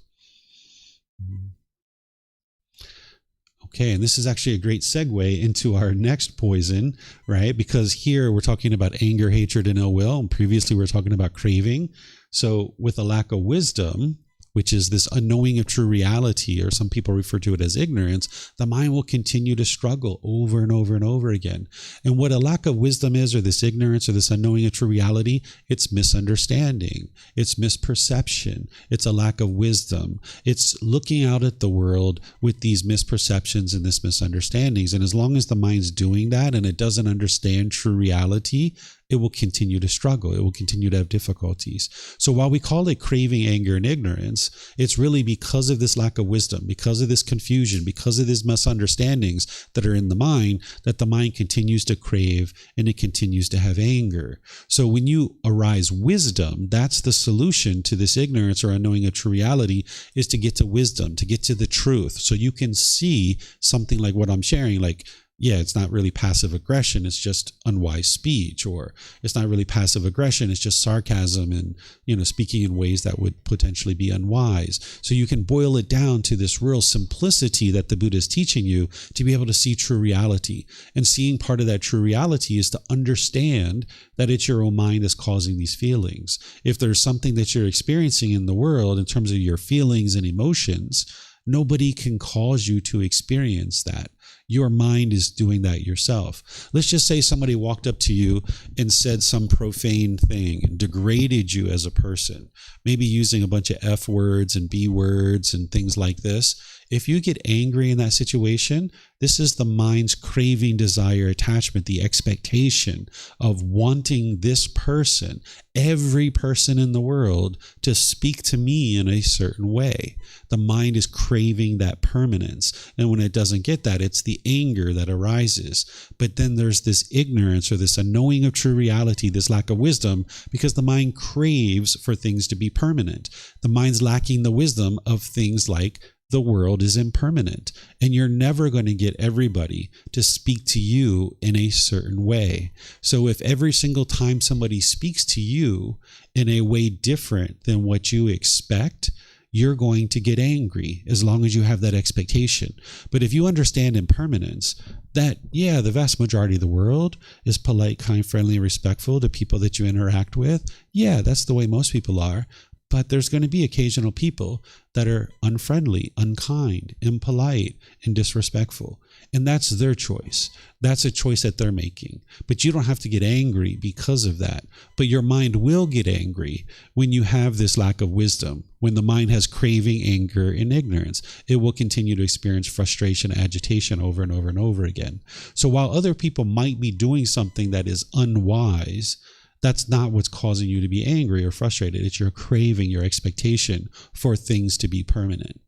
Okay, and this is actually a great segue into our next poison, right? Because here we're talking about anger, hatred, and ill will, and previously we were talking about craving. So with a lack of wisdom, which is this unknowing of true reality, or some people refer to it as ignorance, the mind will continue to struggle over and over and over again. And what a lack of wisdom is, or this ignorance, or this unknowing of true reality, it's misunderstanding, it's misperception, it's a lack of wisdom. It's looking out at the world with these misperceptions and this misunderstandings. And as long as the mind's doing that and it doesn't understand true reality, it will continue to struggle. It will continue to have difficulties. So while we call it craving, anger, and ignorance, it's really because of this lack of wisdom, because of this confusion, because of these misunderstandings that are in the mind, that the mind continues to crave and it continues to have anger. So when you arise wisdom, that's the solution to this ignorance or unknowing of true reality, is to get to wisdom, to get to the truth. So you can see something like what I'm sharing, like, yeah, it's not really passive aggression, it's just unwise speech, or it's not really passive aggression, it's just sarcasm and, you know, speaking in ways that would potentially be unwise. So you can boil it down to this real simplicity that the Buddha is teaching you to be able to see true reality. And seeing part of that true reality is to understand that it's your own mind that's causing these feelings. If there's something that you're experiencing in the world in terms of your feelings and emotions, nobody can cause you to experience that. Your mind is doing that yourself. Let's just say somebody walked up to you and said some profane thing and degraded you as a person, maybe using a bunch of F words and B words and things like this. If you get angry in that situation, this is the mind's craving, desire, attachment, the expectation of wanting this person, every person in the world, to speak to me in a certain way. The mind is craving that permanence. And when it doesn't get that, it's the anger that arises. But then there's this ignorance or this unknowing of true reality, this lack of wisdom, because the mind craves for things to be permanent. The mind's lacking the wisdom of things like the world is impermanent, and you're never going to get everybody to speak to you in a certain way. So if every single time somebody speaks to you in a way different than what you expect, you're going to get angry as long as you have that expectation. But if you understand impermanence, that, yeah, the vast majority of the world is polite, kind, friendly, and respectful to people that you interact with. Yeah, that's the way most people are. But there's going to be occasional people that are unfriendly, unkind, impolite, and disrespectful. And that's their choice. That's a choice that they're making. But you don't have to get angry because of that. But your mind will get angry when you have this lack of wisdom. When the mind has craving, anger, and ignorance, it will continue to experience frustration, agitation over and over and over again. So while other people might be doing something that is unwise, that's not what's causing you to be angry or frustrated. It's your craving, your expectation for things to be permanent,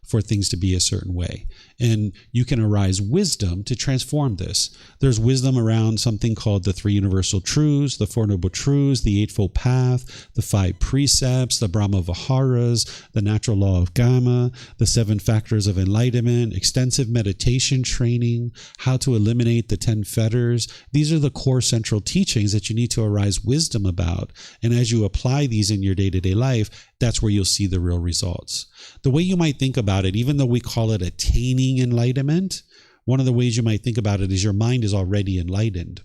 for things to be a certain way. And you can arise wisdom to transform this. There's wisdom around something called the Three Universal Truths, the Four Noble Truths, the Eightfold Path, the Five Precepts, the Brahma Viharas, the Natural Law of Gamma, the Seven Factors of Enlightenment, extensive meditation training, how to eliminate the 10 fetters. These are the core central teachings that you need to arise wisdom about. And as you apply these in your day-to-day life, that's where you'll see the real results. The way you might think about it, even though we call it attaining enlightenment, one of the ways you might think about it is your mind is already enlightened.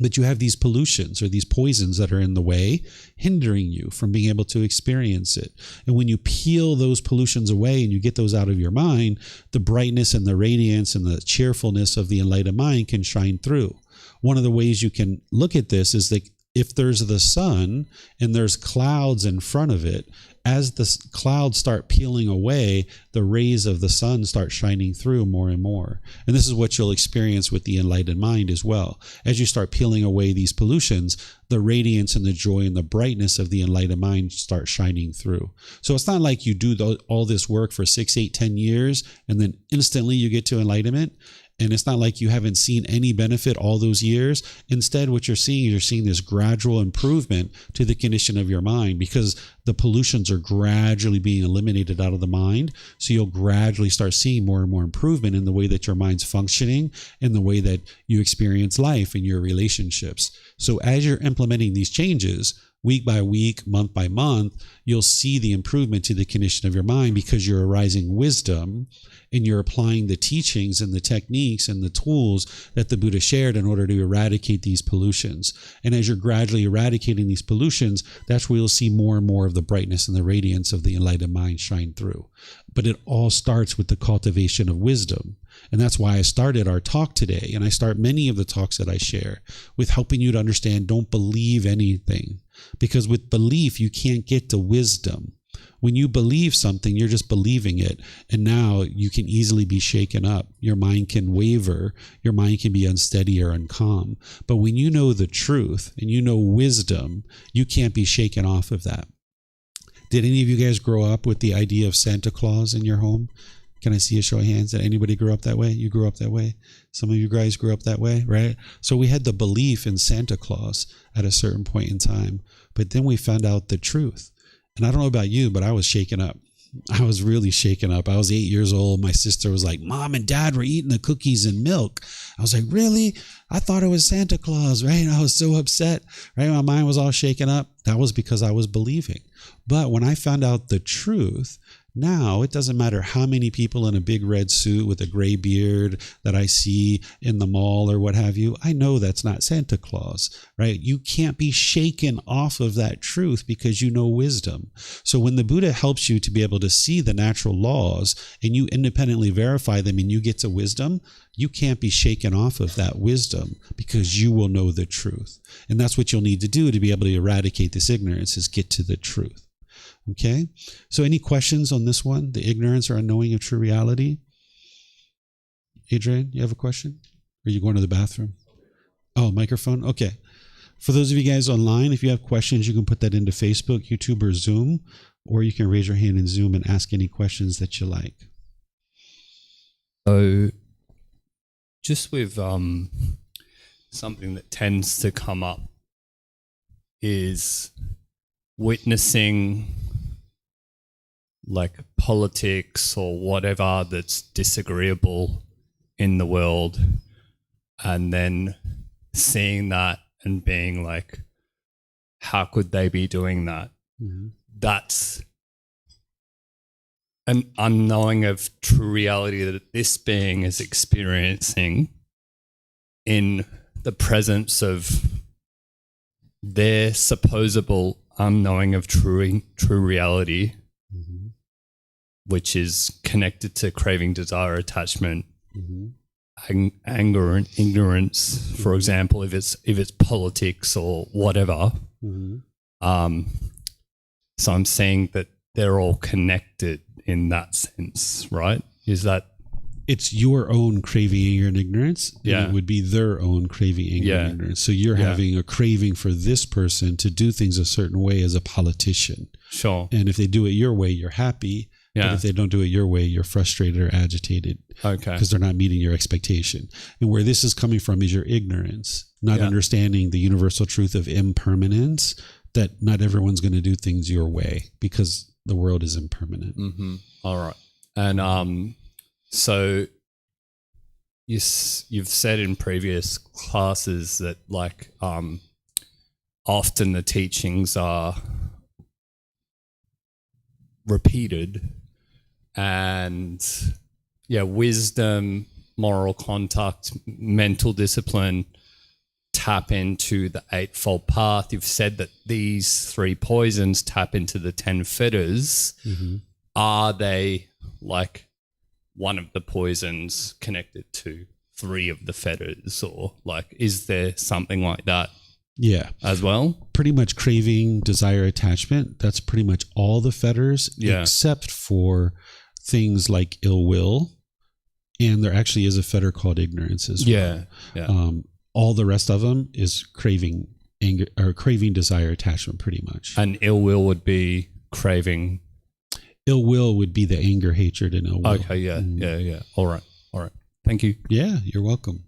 But you have these pollutions or these poisons that are in the way, hindering you from being able to experience it. And when you peel those pollutions away and you get those out of your mind, the brightness and the radiance and the cheerfulness of the enlightened mind can shine through. One of the ways you can look at this is that if there's the sun and there's clouds in front of it, as the clouds start peeling away, the rays of the sun start shining through more and more. And this is what you'll experience with the enlightened mind as well. As you start peeling away these pollutions, the radiance and the joy and the brightness of the enlightened mind start shining through. So it's not like you do all this work for 6, 8, 10 years, and then instantly you get to enlightenment. And it's not like you haven't seen any benefit all those years. Instead, what you're seeing this gradual improvement to the condition of your mind, because the pollutions are gradually being eliminated out of the mind. So you'll gradually start seeing more and more improvement in the way that your mind's functioning and the way that you experience life and your relationships. So as you're implementing these changes, week by week, month by month, you'll see the improvement to the condition of your mind because you're arising wisdom and you're applying the teachings and the techniques and the tools that the Buddha shared in order to eradicate these pollutions. And as you're gradually eradicating these pollutions, that's where you'll see more and more of the brightness and the radiance of the enlightened mind shine through. But it all starts with the cultivation of wisdom. And that's why I started our talk today, and I start many of the talks that I share with helping you to understand, don't believe anything. Because with belief, you can't get to wisdom. When you believe something, you're just believing it. And now you can easily be shaken up. Your mind can waver. Your mind can be unsteady or uncalm. But when you know the truth and you know wisdom, you can't be shaken off of that. Did any of you guys grow up with the idea of Santa Claus in your home? Can I see a show of hands? Did anybody grow up that way? You grew up that way? Some of you guys grew up that way, right? So we had the belief in Santa Claus at a certain point in time, but then we found out the truth. And I don't know about you, but I was shaken up. I was really shaken up. I was 8 years old. My sister was like, Mom and Dad were eating the cookies and milk. I was like, really? I thought it was Santa Claus, right? I was so upset, right? My mind was all shaken up. That was because I was believing. But when I found out the truth, now it doesn't matter how many people in a big red suit with a gray beard that I see in the mall or what have you. I know that's not Santa Claus, right? You can't be shaken off of that truth because you know wisdom. So when the Buddha helps you to be able to see the natural laws and you independently verify them and you get to wisdom, you can't be shaken off of that wisdom because you will know the truth. And that's what you'll need to do to be able to eradicate this ignorance, is get to the truth. Okay, so any questions on this one, the ignorance or unknowing of true reality? Adrian, you have a question? Or are you going to the bathroom? Oh, microphone? Okay. For those of you guys online, if you have questions, you can put that into Facebook, YouTube, or Zoom, or you can raise your hand in Zoom and ask any questions that you like. So just with something that tends to come up is witnessing like politics or whatever that's disagreeable in the world, and then seeing that and being like, how could they be doing that? Mm-hmm. That's an unknowing of true reality that this being is experiencing in the presence of their supposable unknowing of true reality, mm-hmm. which is connected to craving, desire, attachment, mm-hmm. anger, and ignorance. Mm-hmm. For example, if it's politics or whatever. Mm-hmm. So I'm saying that they're all connected in that sense, right? Is that it's your own craving, anger, and ignorance. Yeah. And it would be their own craving, anger, and ignorance. So you're having a craving for this person to do things a certain way as a politician. Sure. And if they do it your way, you're happy. Yeah. But if they don't do it your way, you're frustrated or agitated. Okay. Because they're not meeting your expectation. And where this is coming from is your ignorance, not understanding the universal truth of impermanence, that not everyone's going to do things your way because the world is impermanent. Mm-hmm. All right. And so you've said in previous classes that like often the teachings are repeated, and wisdom, moral conduct, mental discipline tap into the Eightfold Path. You've said that these 3 poisons tap into the 10 fetters. Mm-hmm. Are they like one of the poisons connected to 3 of the fetters, or like is there something like that? Yeah. As well? Pretty much craving, desire, attachment. That's pretty much all the fetters, Yeah. except for things like ill will. And there actually is a fetter called ignorance as well. Yeah. Yeah. All the rest of them is craving, anger, or craving, desire, attachment, pretty much. And ill will would be craving. Ill will would be the anger, hatred, and ill will. Okay. Yeah. Yeah. All right. Thank you. Yeah, you're welcome.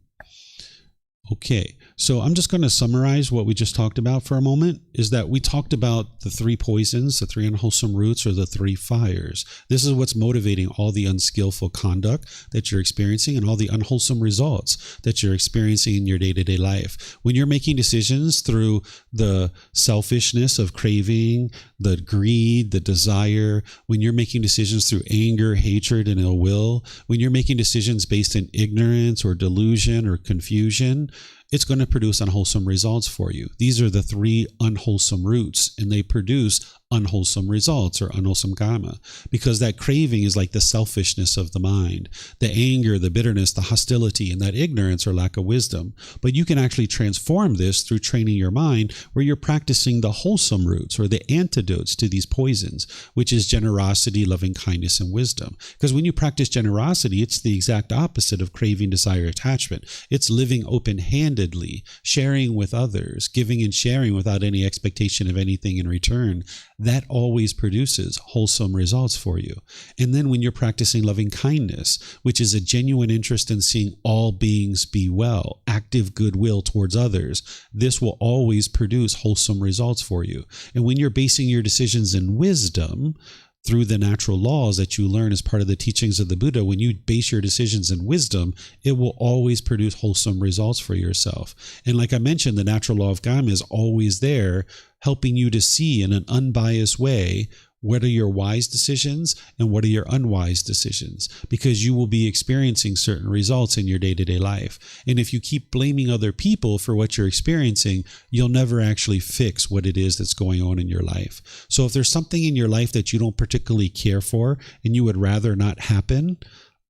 Okay, so I'm just going to summarize what we just talked about for a moment, is that we talked about the 3 poisons, the 3 unwholesome roots, or the 3 fires. This is what's motivating all the unskillful conduct that you're experiencing and all the unwholesome results that you're experiencing in your day-to-day life. When you're making decisions through the selfishness of craving, the greed, the desire, when you're making decisions through anger, hatred, and ill will, when you're making decisions based in ignorance or delusion or confusion, it's going to produce unwholesome results for you. These are the 3 unwholesome roots, and they produce unwholesome results or unwholesome karma, because that craving is like the selfishness of the mind, the anger, the bitterness, the hostility, and that ignorance or lack of wisdom. But you can actually transform this through training your mind, where you're practicing the wholesome roots or the antidotes to these poisons, which is generosity, loving kindness, and wisdom. Because when you practice generosity, it's the exact opposite of craving, desire, attachment. It's living open-handedly, sharing with others, giving and sharing without any expectation of anything in return. That always produces wholesome results for you. And then when you're practicing loving kindness, which is a genuine interest in seeing all beings be well, active goodwill towards others, this will always produce wholesome results for you. And when you're basing your decisions in wisdom, through the natural laws that you learn as part of the teachings of the Buddha, when you base your decisions in wisdom, it will always produce wholesome results for yourself. And like I mentioned, the natural law of karma is always there, helping you to see in an unbiased way what are your wise decisions and what are your unwise decisions, because you will be experiencing certain results in your day-to-day life. And if you keep blaming other people for what you're experiencing, you'll never actually fix what it is that's going on in your life. So if there's something in your life that you don't particularly care for and you would rather not happen,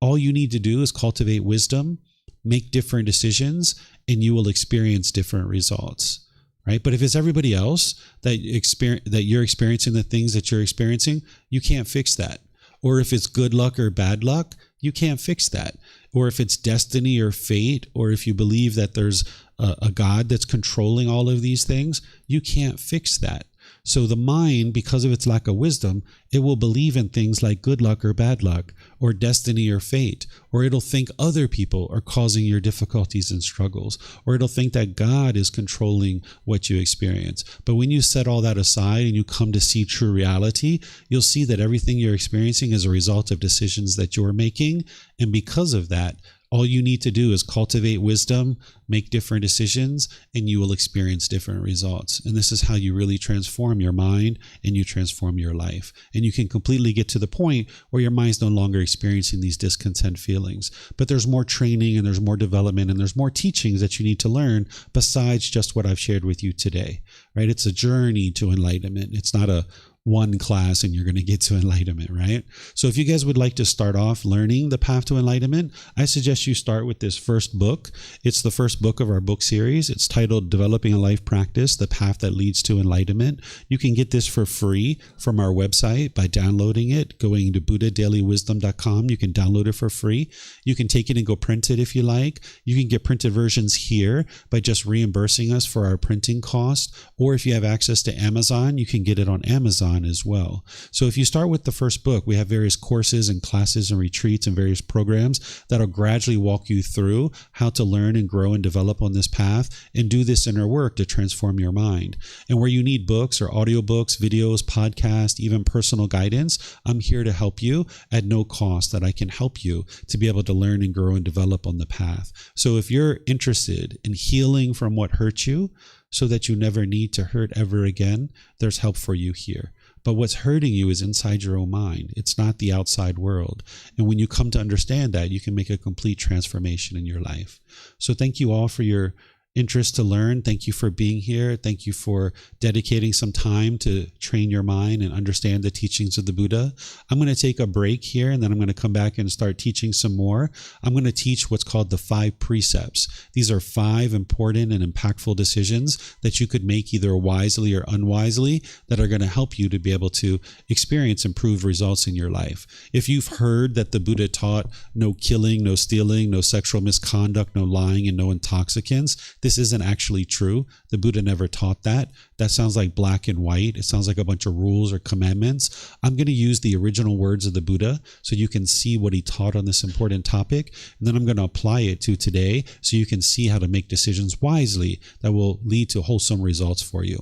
all you need to do is cultivate wisdom, make different decisions, and you will experience different results. Right? But if it's everybody else that you're experiencing the things that you're experiencing, you can't fix that. Or if it's good luck or bad luck, you can't fix that. Or if it's destiny or fate, or if you believe that there's a God that's controlling all of these things, you can't fix that. So the mind, because of its lack of wisdom, it will believe in things like good luck or bad luck, or destiny or fate, or it'll think other people are causing your difficulties and struggles, or it'll think that God is controlling what you experience. But when you set all that aside and you come to see true reality, you'll see that everything you're experiencing is a result of decisions that you're making. And because of that, all you need to do is cultivate wisdom, make different decisions, and you will experience different results. And this is how you really transform your mind and you transform your life. And you can completely get to the point where your mind's no longer experiencing these discontent feelings. But there's more training and there's more development and there's more teachings that you need to learn besides just what I've shared with you today, right? It's a journey to enlightenment. It's not a one class and you're going to get to enlightenment, right? So if you guys would like to start off learning the path to enlightenment, I suggest you start with this first book. It's the first book of our book series. It's titled Developing a Life Practice, The Path That Leads to Enlightenment. You can get this for free from our website by downloading it, going to buddhadailywisdom.com. You can download it for free. You can take it and go print it if you like. You can get printed versions here by just reimbursing us for our printing cost. Or if you have access to Amazon, you can get it on Amazon as well. So if you start with the first book, we have various courses and classes and retreats and various programs that'll gradually walk you through how to learn and grow and develop on this path and do this inner work to transform your mind. And where you need books or audiobooks, videos, podcasts, even personal guidance, I'm here to help you at no cost, that I can help you to be able to learn and grow and develop on the path. So if you're interested in healing from what hurt you so that you never need to hurt ever again, there's help for you here. But what's hurting you is inside your own mind. It's not the outside world. And when you come to understand that, you can make a complete transformation in your life. So thank you all for your interest to learn. Thank you for being here. Thank you for dedicating some time to train your mind and understand the teachings of the Buddha. I'm going to take a break here, and then I'm going to come back and start teaching some more. I'm going to teach what's called the 5 precepts. These are 5 important and impactful decisions that you could make either wisely or unwisely that are going to help you to be able to experience improved results in your life. If you've heard that the Buddha taught no killing, no stealing, no sexual misconduct, no lying, and no intoxicants, this isn't actually true. The Buddha never taught that. That sounds like black and white. It sounds like a bunch of rules or commandments. I'm going to use the original words of the Buddha so you can see what he taught on this important topic. And then I'm going to apply it to today so you can see how to make decisions wisely that will lead to wholesome results for you.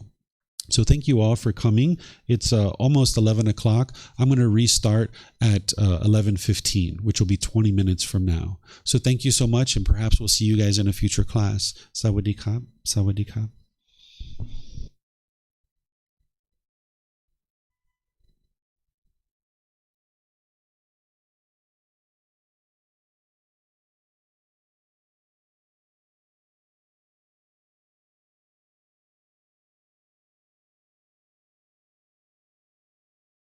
So thank you all for coming. It's almost 11 o'clock. I'm going to restart at 11:15, which will be 20 minutes from now. So thank you so much, and perhaps we'll see you guys in a future class. Sawadee Kap. Sawadee Kap.